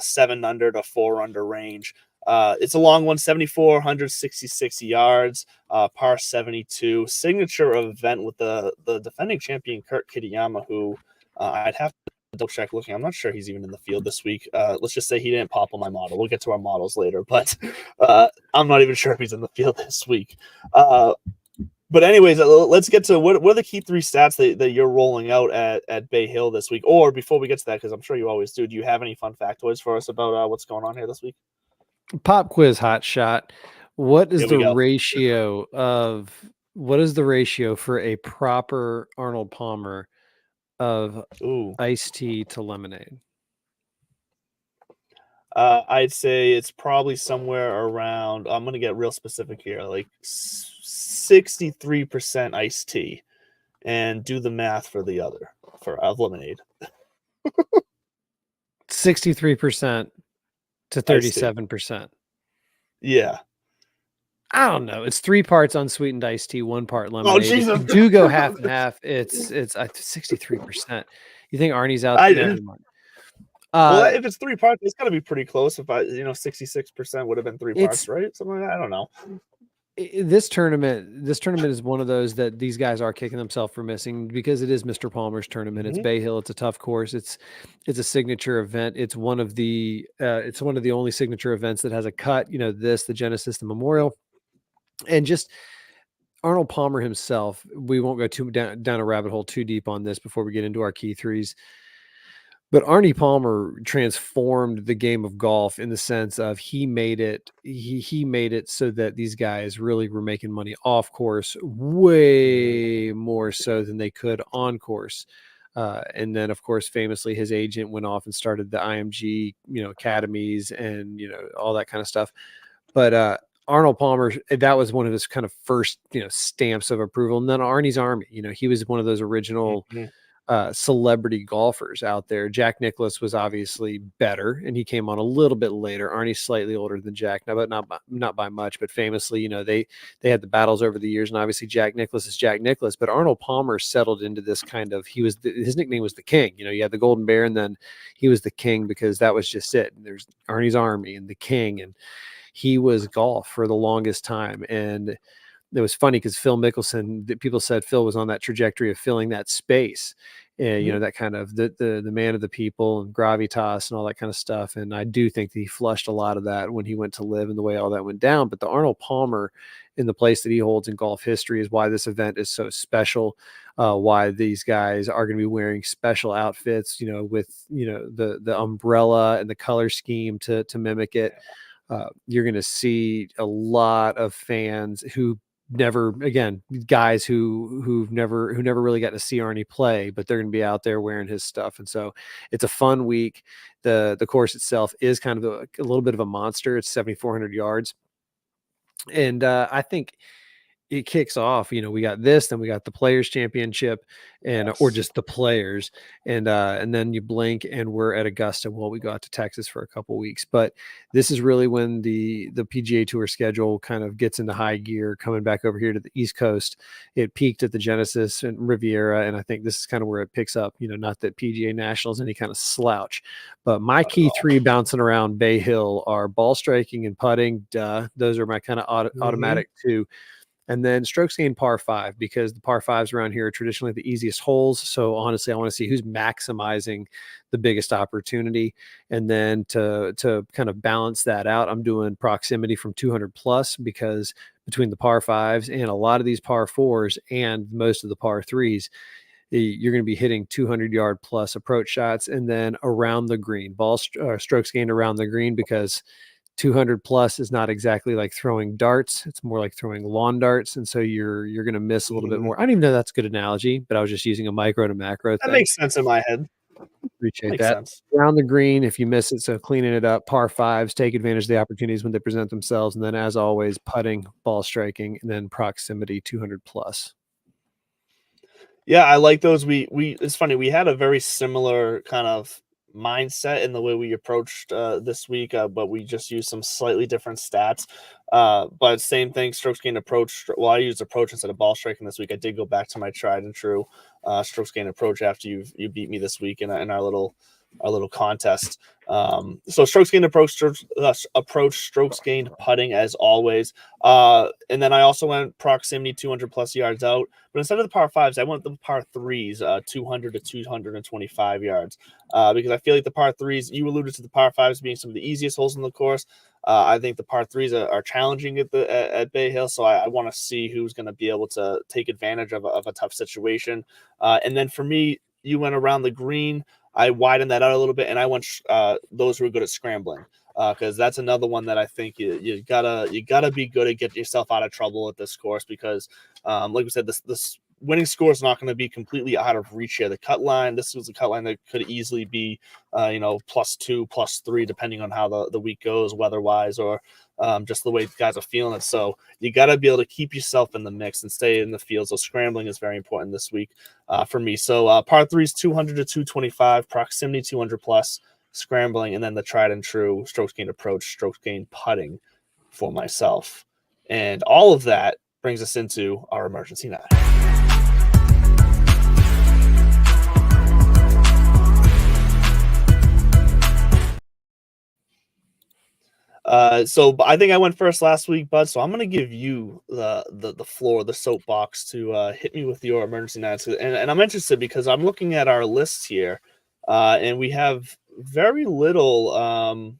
7 under to 4 under range. It's a long one, 7,466 yards, par 72, signature event with the defending champion Kurt Kitayama, who I'd have to double check looking. I'm not sure he's even in the field this week. Let's just say he didn't pop on my model. We'll get to our models later, but I'm not even sure if he's in the field this week. But anyways, let's get to what are the key 3 stats that you're rolling out at Bay Hill this week? Or before we get to that, because I'm sure you always do you have any fun factoids for us about what's going on here this week? Pop quiz hot shot. What is Here we the go. ratio for a proper Arnold Palmer of iced tea to lemonade? I'd say it's probably somewhere around, I'm going to get real specific here, like 63% iced tea, and do the math for the other, for lemonade. 63% to 37%. Yeah. I don't know. It's 3 parts unsweetened iced tea, 1 part lemonade. Jesus. If you do go half and half, it's 63%. You think Arnie's out there? Well, if it's 3 parts, it's got to be pretty close. If 66% would have been 3 parts, right? Something like that. I don't know. This tournament is one of those that these guys are kicking themselves for missing, because it is Mr. Palmer's tournament. It's Bay Hill. It's a tough course. It's a signature event. It's one of the only signature events that has a cut. The Genesis, the Memorial, and just Arnold Palmer himself. We won't go down a rabbit hole too deep on this before we get into our key 3s. But Arnie Palmer transformed the game of golf in the sense of he made it so that these guys really were making money off course way more so than they could on course. And then, of course, famously, his agent went off and started the IMG, academies and, all that kind of stuff. But Arnold Palmer, that was one of his kind of first, stamps of approval. And then Arnie's Army, he was one of those original celebrity golfers out there. Jack Nicklaus was obviously better, and he came on a little bit later. Arnie's slightly older than Jack now, but not by much. But famously, they had the battles over the years, and obviously Jack Nicklaus is Jack Nicklaus. But Arnold Palmer settled into this kind of, his nickname was the King. You had the Golden Bear, and then he was the King because that was just it. And there's Arnie's Army and the King, and he was golf for the longest time. And it was funny because Phil Mickelson, people said Phil was on that trajectory of filling that space, and that kind of the man of the people and gravitas and all that kind of stuff. And I do think that he flushed a lot of that when he went to Live and the way all that went down. But the Arnold Palmer in the place that he holds in golf history is why this event is so special. Why these guys are going to be wearing special outfits, with the umbrella and the color scheme to mimic it. You're going to see a lot of fans who never, again, guys who never really got to see Arnie play, but they're going to be out there wearing his stuff. And so it's a fun week. The course itself is kind of a little bit of a monster. It's 7,400 yards. And I think it kicks off, we got this, then we got the Players Championship, and or Yes. just the Players, and then you blink and we're at Augusta. Well, we go out to Texas for a couple weeks, but this is really when the PGA Tour schedule kind of gets into high gear. Coming back over here to the East Coast, it peaked at the Genesis and Riviera, and I think this is kind of where it picks up. Not that PGA National is any kind of slouch, but my key three bouncing around Bay Hill are ball striking and putting. Those are my kind of automatic two. And then strokes gained par 5, because the par 5s around here are traditionally the easiest holes. So honestly, I want to see who's maximizing the biggest opportunity. And then to kind of balance that out, I'm doing proximity from 200 plus, because between the par 5s and a lot of these par 4s and most of the par 3s, you're going to be hitting 200-yard plus approach shots. And then around the green, strokes gained around the green, because 200 plus is not exactly like throwing darts. It's more like throwing lawn darts. And so you're going to miss a little bit more. I don't even know that's a good analogy, but I was just using a micro to macro That thing. makes sense in my head. Appreciate Makes that. sense. Around the green, if you miss it, so cleaning it up. Par 5s, take advantage of the opportunities when they present themselves. And then as always, putting, ball striking, and then proximity 200 plus. Yeah, I like those. We it's funny, we had a very similar kind of mindset in the way we approached this week, but we just used some slightly different stats. But same thing, strokes gained approach. Well, I used approach instead of ball striking this week. I did go back to my tried and true strokes gained approach after you beat me this week in our little contest. So strokes gained approach, strokes gained putting as always. And then I also went proximity 200 plus yards out, but instead of the par 5s, I went the par 3s, 200 to 225 yards, because I feel like the par 3s, you alluded to the par 5s being some of the easiest holes in the course. I think the par 3s are challenging at Bay Hill, so I want to see who's going to be able to take advantage of a tough situation. And then for me, you went around the green. I widened that out a little bit, and I went those who are good at scrambling, because that's another one that I think you gotta be good at getting yourself out of trouble at this course, because like we said, this winning score is not going to be completely out of reach here. The cut line, this was a cut line that could easily be +2, +3, depending on how the week goes weather-wise, or just the way guys are feeling it. So you got to be able to keep yourself in the mix and stay in the field. So scrambling is very important this week for me. So par 3s 200 to 225, proximity 200 plus, scrambling, and then the tried and true strokes gained approach, strokes gained putting for myself. And all of that brings us into our emergency 9. So I think I went first last week, Bud. So I'm going to give you the floor, the soapbox, to hit me with your emergency 9s. And I'm interested because I'm looking at our list here, and we have very little.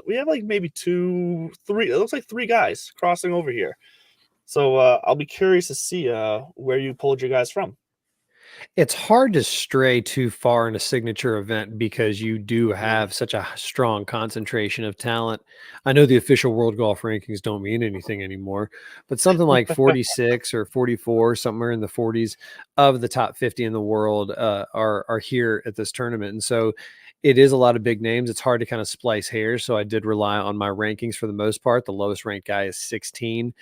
We have like maybe 2, 3. It looks like 3 guys crossing over here. So I'll be curious to see where you pulled your guys from. It's hard to stray too far in a signature event, because you do have such a strong concentration of talent. I know the official world golf rankings don't mean anything anymore, but something like 46 or 44, somewhere in the 40s of the top 50 in the world are here at this tournament. And so it is a lot of big names. It's hard to kind of splice hairs. So I did rely on my rankings for the most part. The lowest ranked guy is 16.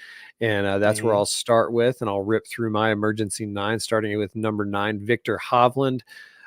And that's where I'll start with. And I'll rip through my emergency 9, starting with number 9, Victor Hovland.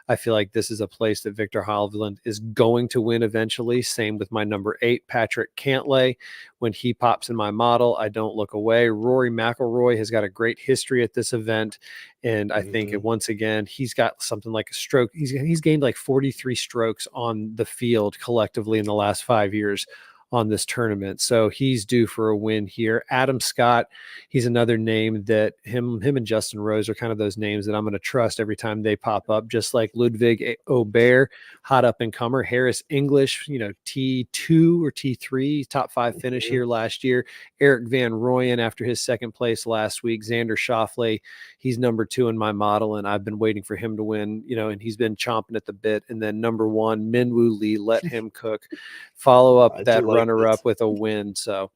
I feel like this is a place that Victor Hovland is going to win eventually. Same with my number 8, Patrick Cantlay. When he pops in my model, I don't look away. Rory McIlroy has got a great history at this event. And I think once again, he's got something like a stroke. He's gained like 43 strokes on the field collectively in the last 5 years on this tournament. So he's due for a win here. Adam Scott, he's another name that him and Justin Rose are kind of those names that I'm going to trust every time they pop up, just like Ludwig Aubert, hot up and comer. Harris English, T2 or T3, top 5 finish here last year. Eric Van Rooyen after his second place last week. Xander Schauffele, he's number 2 in my model, and I've been waiting for him to win, and he's been chomping at the bit. And then number 1, Minwoo Lee, let him cook. Follow up that runner-up with a win. So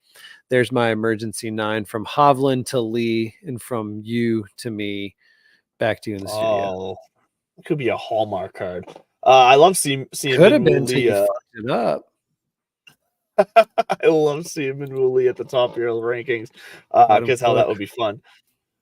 there's my emergency 9 from Hovland to Lee and from you to me. Back to you in the studio. Oh, it could be a Hallmark card. I love seeing Could have been Minwoo till Lee. you fucked it up. I love seeing Minwoo Lee at the top of your rankings because how that would be fun.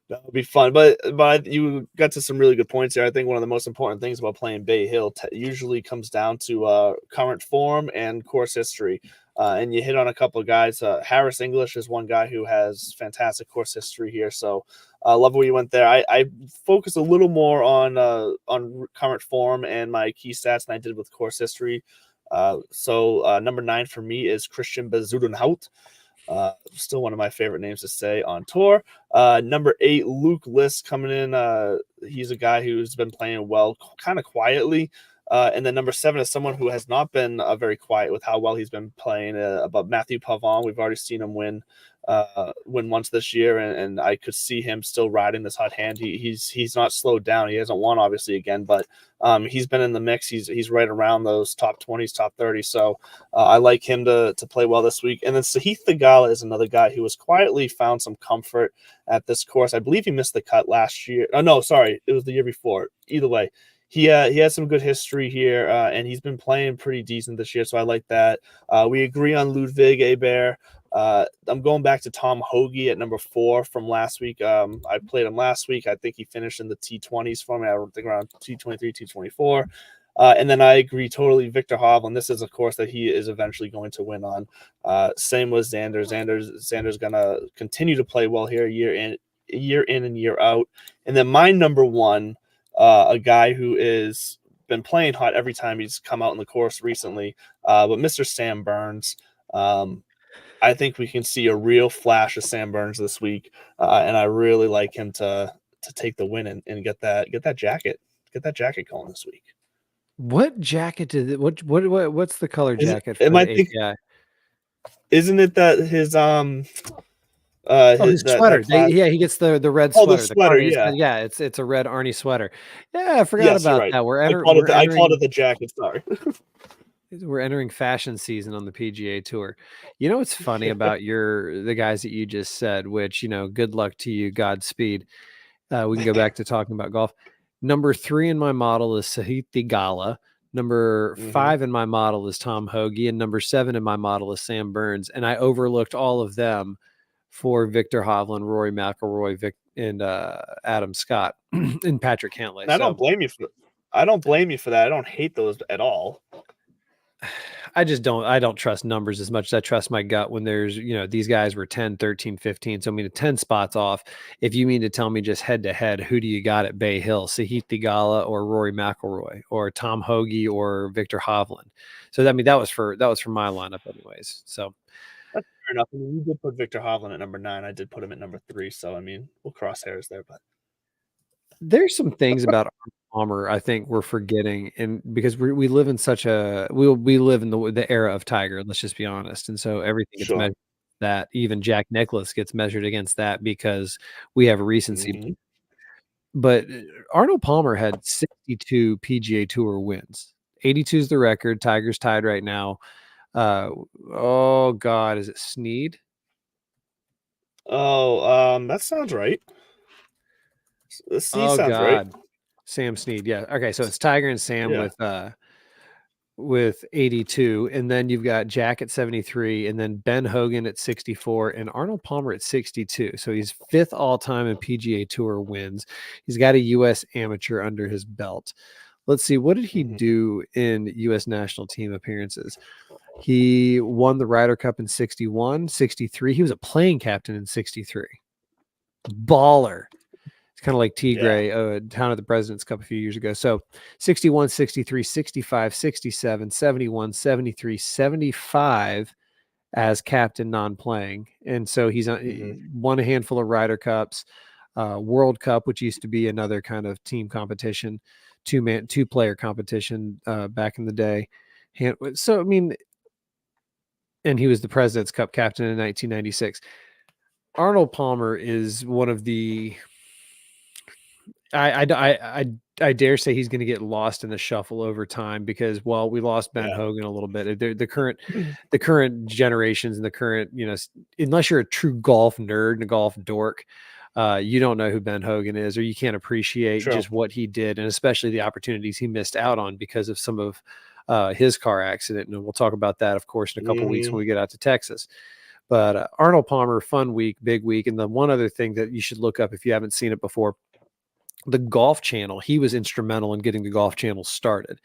That would be fun. But you got to some really good points here. I think one of the most important things about playing Bay Hill usually comes down to current form and course history. And you hit on a couple of guys. Harris English is one guy who has fantastic course history here. So I love where you went there. I focus a little more on current form and my key stats than I did with course history. So number 9 for me is Christian Bezuidenhout. Still one of my favorite names to say on tour. Number 8, Luke List coming in. He's a guy who's been playing well, kind of quietly. And then number 7 is someone who has not been very quiet with how well he's been playing. About Matthew Pavon, we've already seen him win once this year, and I could see him still riding this hot hand. He's not slowed down. He hasn't won obviously again, but he's been in the mix. He's right around those top 20s, top 30. So I like him to play well this week. And then Sahith Theegala is another guy who has quietly found some comfort at this course. I believe he missed the cut last year. Oh no, sorry, it was the year before. Either way. He has some good history here, and he's been playing pretty decent this year, so I like that. We agree on Ludwig Hebert. I'm going back to Tom Hoagie at number 4 from last week. I played him last week. I think he finished in the T20s for me. I think around T23, T24. And then I agree totally. Victor Hovland. This is a course that he is eventually going to win on. Same with Xander. Xander's gonna continue to play well here year in and year out. And then my number 1. A guy who is been playing hot every time he's come out in the course recently, but Mr. Sam Burns. I think we can see a real flash of Sam Burns this week, and I really like him to take the win and get that jacket going this week. What jacket did what's the color jacket for the API? Isn't it that his his sweater. He gets the red sweater. The sweater, yeah. It's a red Arnie sweater. Yeah, I forgot about right. that. I called it the jacket. Sorry. We're entering fashion season on the PGA Tour. You know what's funny about the guys that you just said, which, good luck to you, Godspeed. We can go back to talking about golf. Number 3 in my model is Sahith Theegala. Number 5 in my model is Tom Hoagie, and number 7 in my model is Sam Burns. And I overlooked all of them for Victor Hovland, Rory McIlroy, and Adam Scott and Patrick Cantlay. I don't blame you for that. I don't hate those at all. I don't trust numbers as much as I trust my gut when there's, these guys were 10, 13, 15. So, 10 spots off. If you mean to tell me just head to head, who do you got at Bay Hill? Sahith Theegala or Rory McIlroy or Tom Hoagie or Victor Hovland? So, that was for my lineup anyways. So, that's fair enough. You did put Victor Hovland at number 9. I did put him at number 3. So, we'll cross hairs there, but there's some things about Palmer I think we're forgetting, and because we live in such a we live in the era of Tiger. Let's just be honest, and so everything gets measured. That even Jack Nicklaus gets measured against that because we have recency. But Arnold Palmer had 62 PGA Tour wins. 82 is the record. Tiger's tied right now. Oh God, is it Snead? Oh, that sounds right. Sounds right. Sam Snead. Yeah. Okay. So it's Tiger and Sam with 82, and then you've got Jack at 73, and then Ben Hogan at 64, and Arnold Palmer at 62. So he's 5th all time in PGA Tour wins. He's got a U.S. amateur under his belt. Let's see. What did he do in U.S. national team appearances? He won the Ryder Cup in 61, 63. He was a playing captain in 63. Baller. Kind of like T. Gray, down at the President's Cup a few years ago. So 61, 63, 65, 67, 71, 73, 75 as captain non-playing. And so he's won a handful of Ryder Cups, World Cup, which used to be another kind of team competition, two-player competition back in the day. So, and he was the President's Cup captain in 1996. Arnold Palmer is one of the I dare say he's going to get lost in the shuffle over time because, well, we lost Ben Yeah. Hogan a little bit. The current generations and the current, unless you're a true golf nerd and a golf dork, you don't know who Ben Hogan is, or you can't appreciate True. just what he did, and especially the opportunities he missed out on because of some of his car accident. And we'll talk about that, of course, in a couple weeks when we get out to Texas. But Arnold Palmer, fun week, big week. And the one other thing that you should look up if you haven't seen it before, the Golf Channel. He was instrumental in getting the Golf Channel started.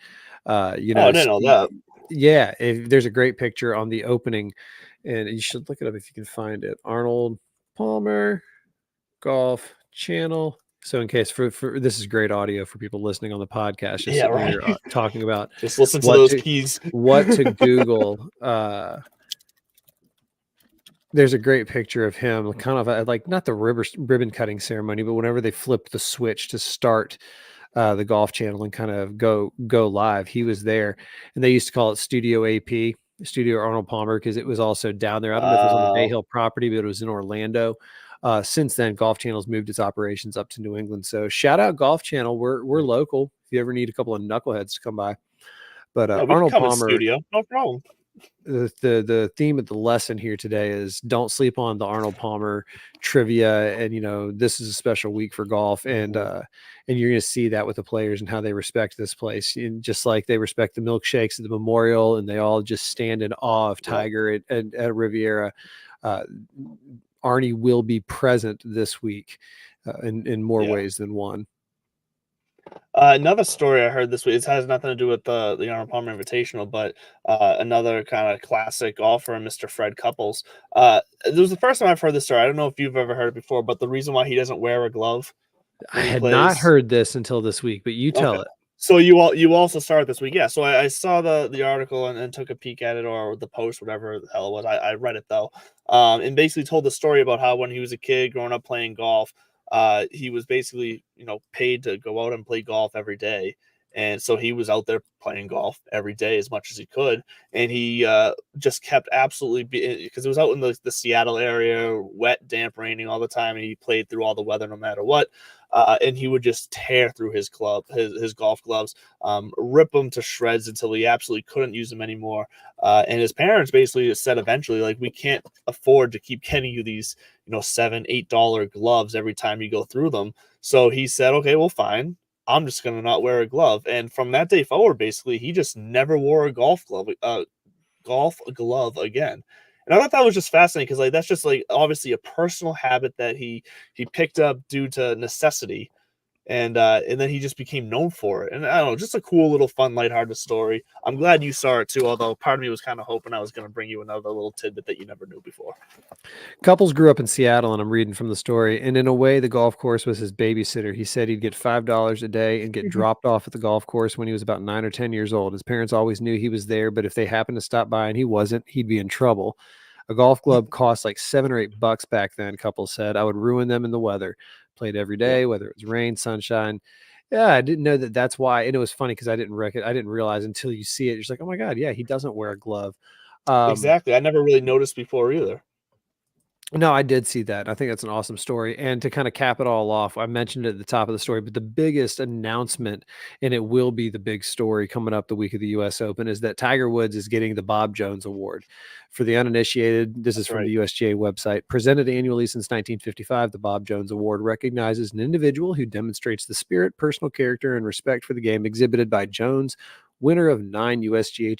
I didn't know that. Yeah, there's a great picture on the opening, and you should look it up if you can find it. Arnold Palmer Golf Channel. So in case for this is great audio for people listening on the podcast, just Yeah, right. here, talking about Just listen to those keys. what to Google. There's a great picture of him, kind of like not the ribbon cutting ceremony, but whenever they flip the switch to start the Golf Channel and kind of go live, he was there, and they used to call it Studio AP, Studio Arnold Palmer, because it was also down there. I don't know if it was on the Bay Hill property, but it was in Orlando. Since then, Golf Channel's moved its operations up to New England. So shout out Golf Channel. We're local. If you ever need a couple of knuckleheads to come by, but Arnold Palmer, studio, no problem. The theme of the lesson here today is don't sleep on the Arnold Palmer trivia. And this is a special week for golf, and you're going to see that with the players and how they respect this place, and just like they respect the milkshakes at the Memorial, and they all just stand in awe of Tiger at Riviera. Arnie will be present this week in more ways than one. Another story I heard this week, it has nothing to do with the Arnold Palmer Invitational, but another kind of classic golfer, Mr. Fred Couples. It was the first time I've heard this story. I don't know if you've ever heard it before, but the reason why he doesn't wear a glove. I had not heard this until this week, but you tell it. So you also started this week. Yeah. So I saw the article and took a peek at it, or the post, whatever the hell it was. I read it though. And basically told the story about how when he was a kid growing up playing golf, he was basically, paid to go out and play golf every day. And so he was out there playing golf every day as much as he could. And he just kept absolutely because it was out in the Seattle area, wet, damp, raining all the time. And he played through all the weather no matter what. And he would just tear through his golf gloves, rip them to shreds until he absolutely couldn't use them anymore. And his parents basically said eventually, like, we can't afford to keep getting you these, $7-8 gloves every time you go through them. So he said, okay, well, fine. I'm just going to not wear a glove. And from that day forward, basically, he just never wore a golf glove again. And I thought that was just fascinating because, like, that's just, like, obviously a personal habit that he picked up due to necessity. And then he just became known for it. And I don't know, just a cool little fun, lighthearted story. I'm glad you saw it too, although part of me was kind of hoping I was going to bring you another little tidbit that you never knew before. Couples grew up in Seattle, and I'm reading from the story. And in a way, the golf course was his babysitter. He said he'd get $5 a day and get dropped off at the golf course when he was about 9 or 10 years old. His parents always knew he was there, but if they happened to stop by and he wasn't, he'd be in trouble. A golf glove cost like $7 or $8 back then, Couples said. I would ruin them in the weather. Played every day, whether it was rain, sunshine. Yeah, I didn't know that that's why. And it was funny because I didn't realize until you see it. You're just like, oh my God, yeah, he doesn't wear a glove. Exactly. I never really noticed before either. No, I did see that. I think that's an awesome story. And to kind of cap it all off, I mentioned it at the top of the story, but the biggest announcement, and it will be the big story coming up the week of the U.S. Open, is that Tiger Woods is getting the Bob Jones Award. For the uninitiated, this is from the USGA website. Presented annually since 1955, the Bob Jones Award recognizes an individual who demonstrates the spirit, personal character, and respect for the game exhibited by Jones, winner of 9 USGA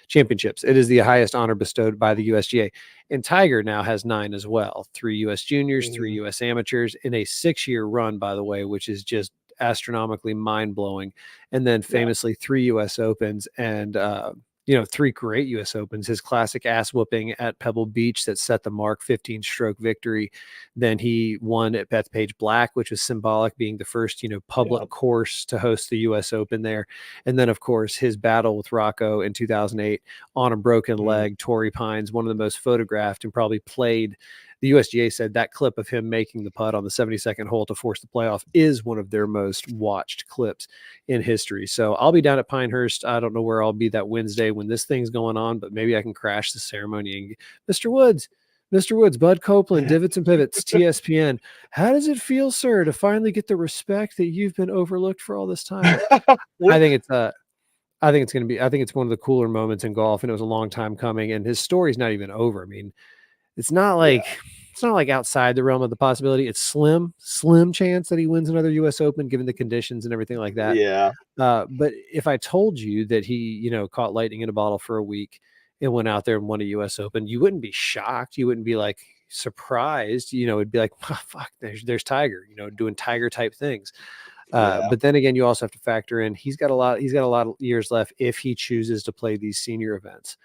championships. It is the highest honor bestowed by the USGA. And Tiger now has 9 as well. 3 U.S. juniors, 3 U.S. amateurs in a 6-year run, by the way, which is just astronomically mind-blowing. And then famously 3 U.S. Opens and 3 great U.S. Opens. His classic ass whooping at Pebble Beach that set the mark, 15-stroke victory. Then he won at Bethpage Black, which was symbolic, being the first, public course to host the U.S. Open there. And then, of course, his battle with Rocco in 2008 on a broken leg, Torrey Pines, one of the most photographed and probably played. The USGA said that clip of him making the putt on the 72nd hole to force the playoff is one of their most watched clips in history. So I'll be down at Pinehurst. I don't know where I'll be that Wednesday when this thing's going on, but maybe I can crash the ceremony and Mr. Woods, Mr. Woods, Bud Copeland, Divots and Pivots, TSPN. How does it feel, sir, to finally get the respect that you've been overlooked for all this time? I think it's I think it's one of the cooler moments in golf, and it was a long time coming, and his story's not even over. I mean, it's not like outside the realm of the possibility. It's slim chance that he wins another US Open given the conditions and everything like that. Yeah. But if I told you that he, caught lightning in a bottle for a week and went out there and won a US Open, you wouldn't be shocked. You wouldn't be like surprised. It'd be like, oh, fuck, there's Tiger, doing Tiger type things. But then again, you also have to factor in he's got a lot of years left if he chooses to play these senior events.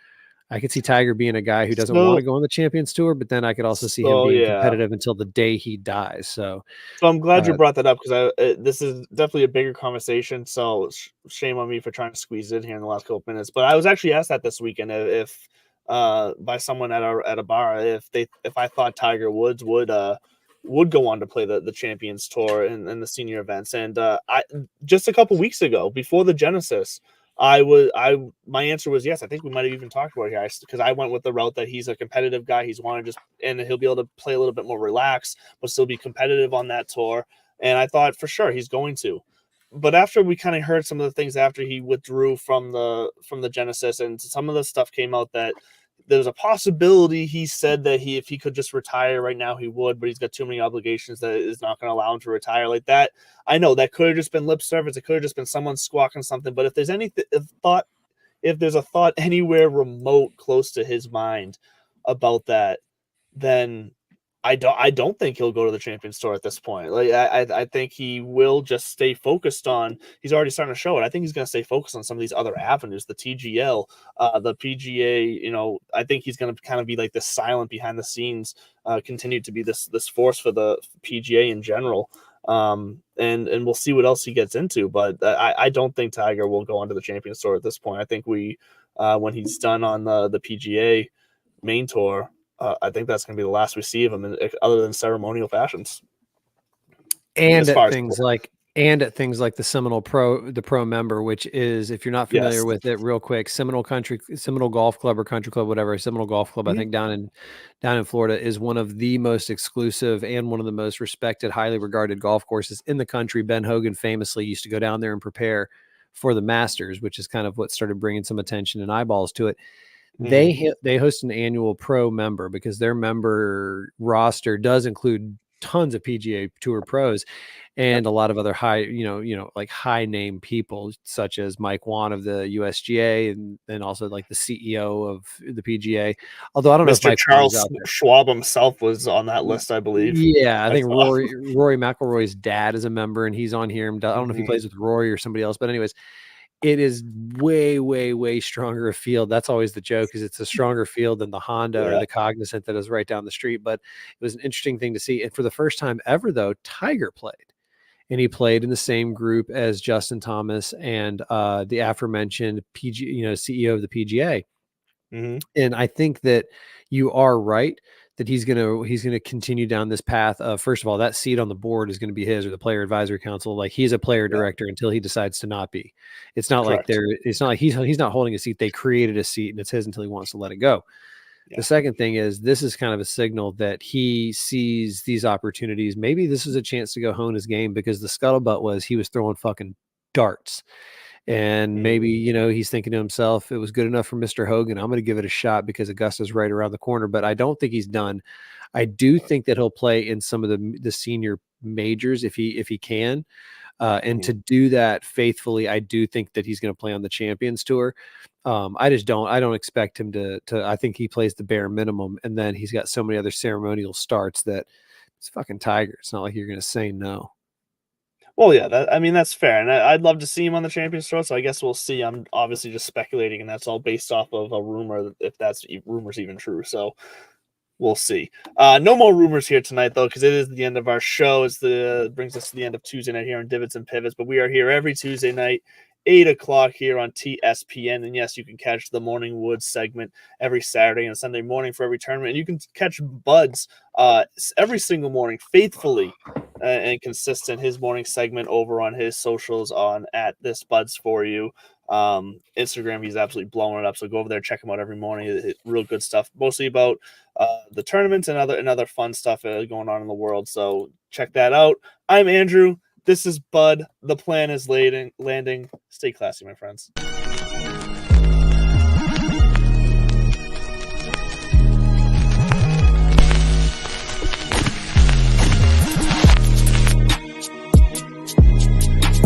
I could see Tiger being a guy who doesn't want to go on the Champions Tour, but then I could also see him being competitive until the day he dies. So I'm glad you brought that up because this is definitely a bigger conversation. So shame on me for trying to squeeze it in here in the last couple of minutes. But I was actually asked that this weekend if by someone at a bar if I thought Tiger Woods would go on to play the Champions Tour and the senior events. And I just a couple weeks ago before the Genesis, my answer was yes. I think we might have even talked about it here because I went with the route that he's a competitive guy. He's want to and he'll be able to play a little bit more relaxed, but still be competitive on that tour. And I thought for sure he's going to. But after we kind of heard some of the things after he withdrew from the Genesis and some of the stuff came out that there's a possibility he said that if he could just retire right now, he would, but he's got too many obligations that is not going to allow him to retire like that. I know that could have just been lip service. It could have just been someone squawking something. But if there's if there's a thought anywhere remote close to his mind about that, then I don't think he'll go to the Champions Tour at this point. Like I think he will just stay focused on. He's already starting to show it. I think he's going to stay focused on some of these other avenues, the TGL, the PGA. I think he's going to kind of be like this silent behind the scenes, continue to be this force for the PGA in general. And we'll see what else he gets into. But I don't think Tiger will go onto the Champions Tour at this point. I think when he's done on the PGA main tour. I think that's going to be the last we see of him, other than ceremonial fashions. And at things like the Seminole Pro member, which is, if you're not familiar with it, real quick, Seminole Golf Club or Country Club, whatever, Seminole Golf Club, I think down in Florida is one of the most exclusive and one of the most respected, highly regarded golf courses in the country. Ben Hogan famously used to go down there and prepare for the Masters, which is kind of what started bringing some attention and eyeballs to it. They host an annual pro member because their member roster does include tons of PGA Tour pros and a lot of other high name people such as Mike Wan of the USGA and also like the CEO of the PGA. Although I don't know if Mike Charles Schwab himself was on that list, I believe. Yeah, I think Rory McIlroy's dad is a member and he's on here. I don't know if he plays with Rory or somebody else, but anyways, it is way, way, way stronger a field. That's always the joke, is it's a stronger field than the Honda or the Cognizant that is right down the street. But it was an interesting thing to see. And for the first time ever, though, Tiger played. And he played in the same group as Justin Thomas and the aforementioned CEO of the PGA. And I think that you are right that he's gonna continue down this path of, first of all, that seat on the board is going to be his, or the player advisory council. Like, he's a player director until he decides to not be. It's not like he's not holding a seat. They created a seat and it's his until he wants to let it go. The second thing is, this is kind of a signal that he sees these opportunities. Maybe this is a chance to go hone his game, because the scuttlebutt was he was throwing fucking darts. And maybe, he's thinking to himself, it was good enough for Mr. Hogan. I'm going to give it a shot because Augusta's right around the corner. But I don't think he's done. I do think that he'll play in some of the senior majors if he can. And to do that faithfully, I do think that he's going to play on the Champions Tour. I don't expect him to, I think he plays the bare minimum. And then he's got so many other ceremonial starts that it's fucking Tiger. It's not like you're going to say no. Well, yeah, that's fair, and I'd love to see him on the Champions Tour. So I guess we'll see. I'm obviously just speculating, and that's all based off of a rumor, if that's rumors even true. So we'll see. No more rumors here tonight, though, because it is the end of our show. Brings us to the end of Tuesday night here on Divots and Pivots. But we are here every Tuesday night, 8 o'clock here on TSPN. And yes, you can catch the Morning Woods segment every Saturday and Sunday morning for every tournament. And you can catch Bud's every single morning, faithfully and consistent, his morning segment over on his socials at This Buds For You. Instagram, he's absolutely blowing it up. So go over there, check him out every morning. Real good stuff, mostly about the tournaments and other fun stuff going on in the world. So check that out. I'm Andrew. This is Bud. The plan is landing. Stay classy, my friends.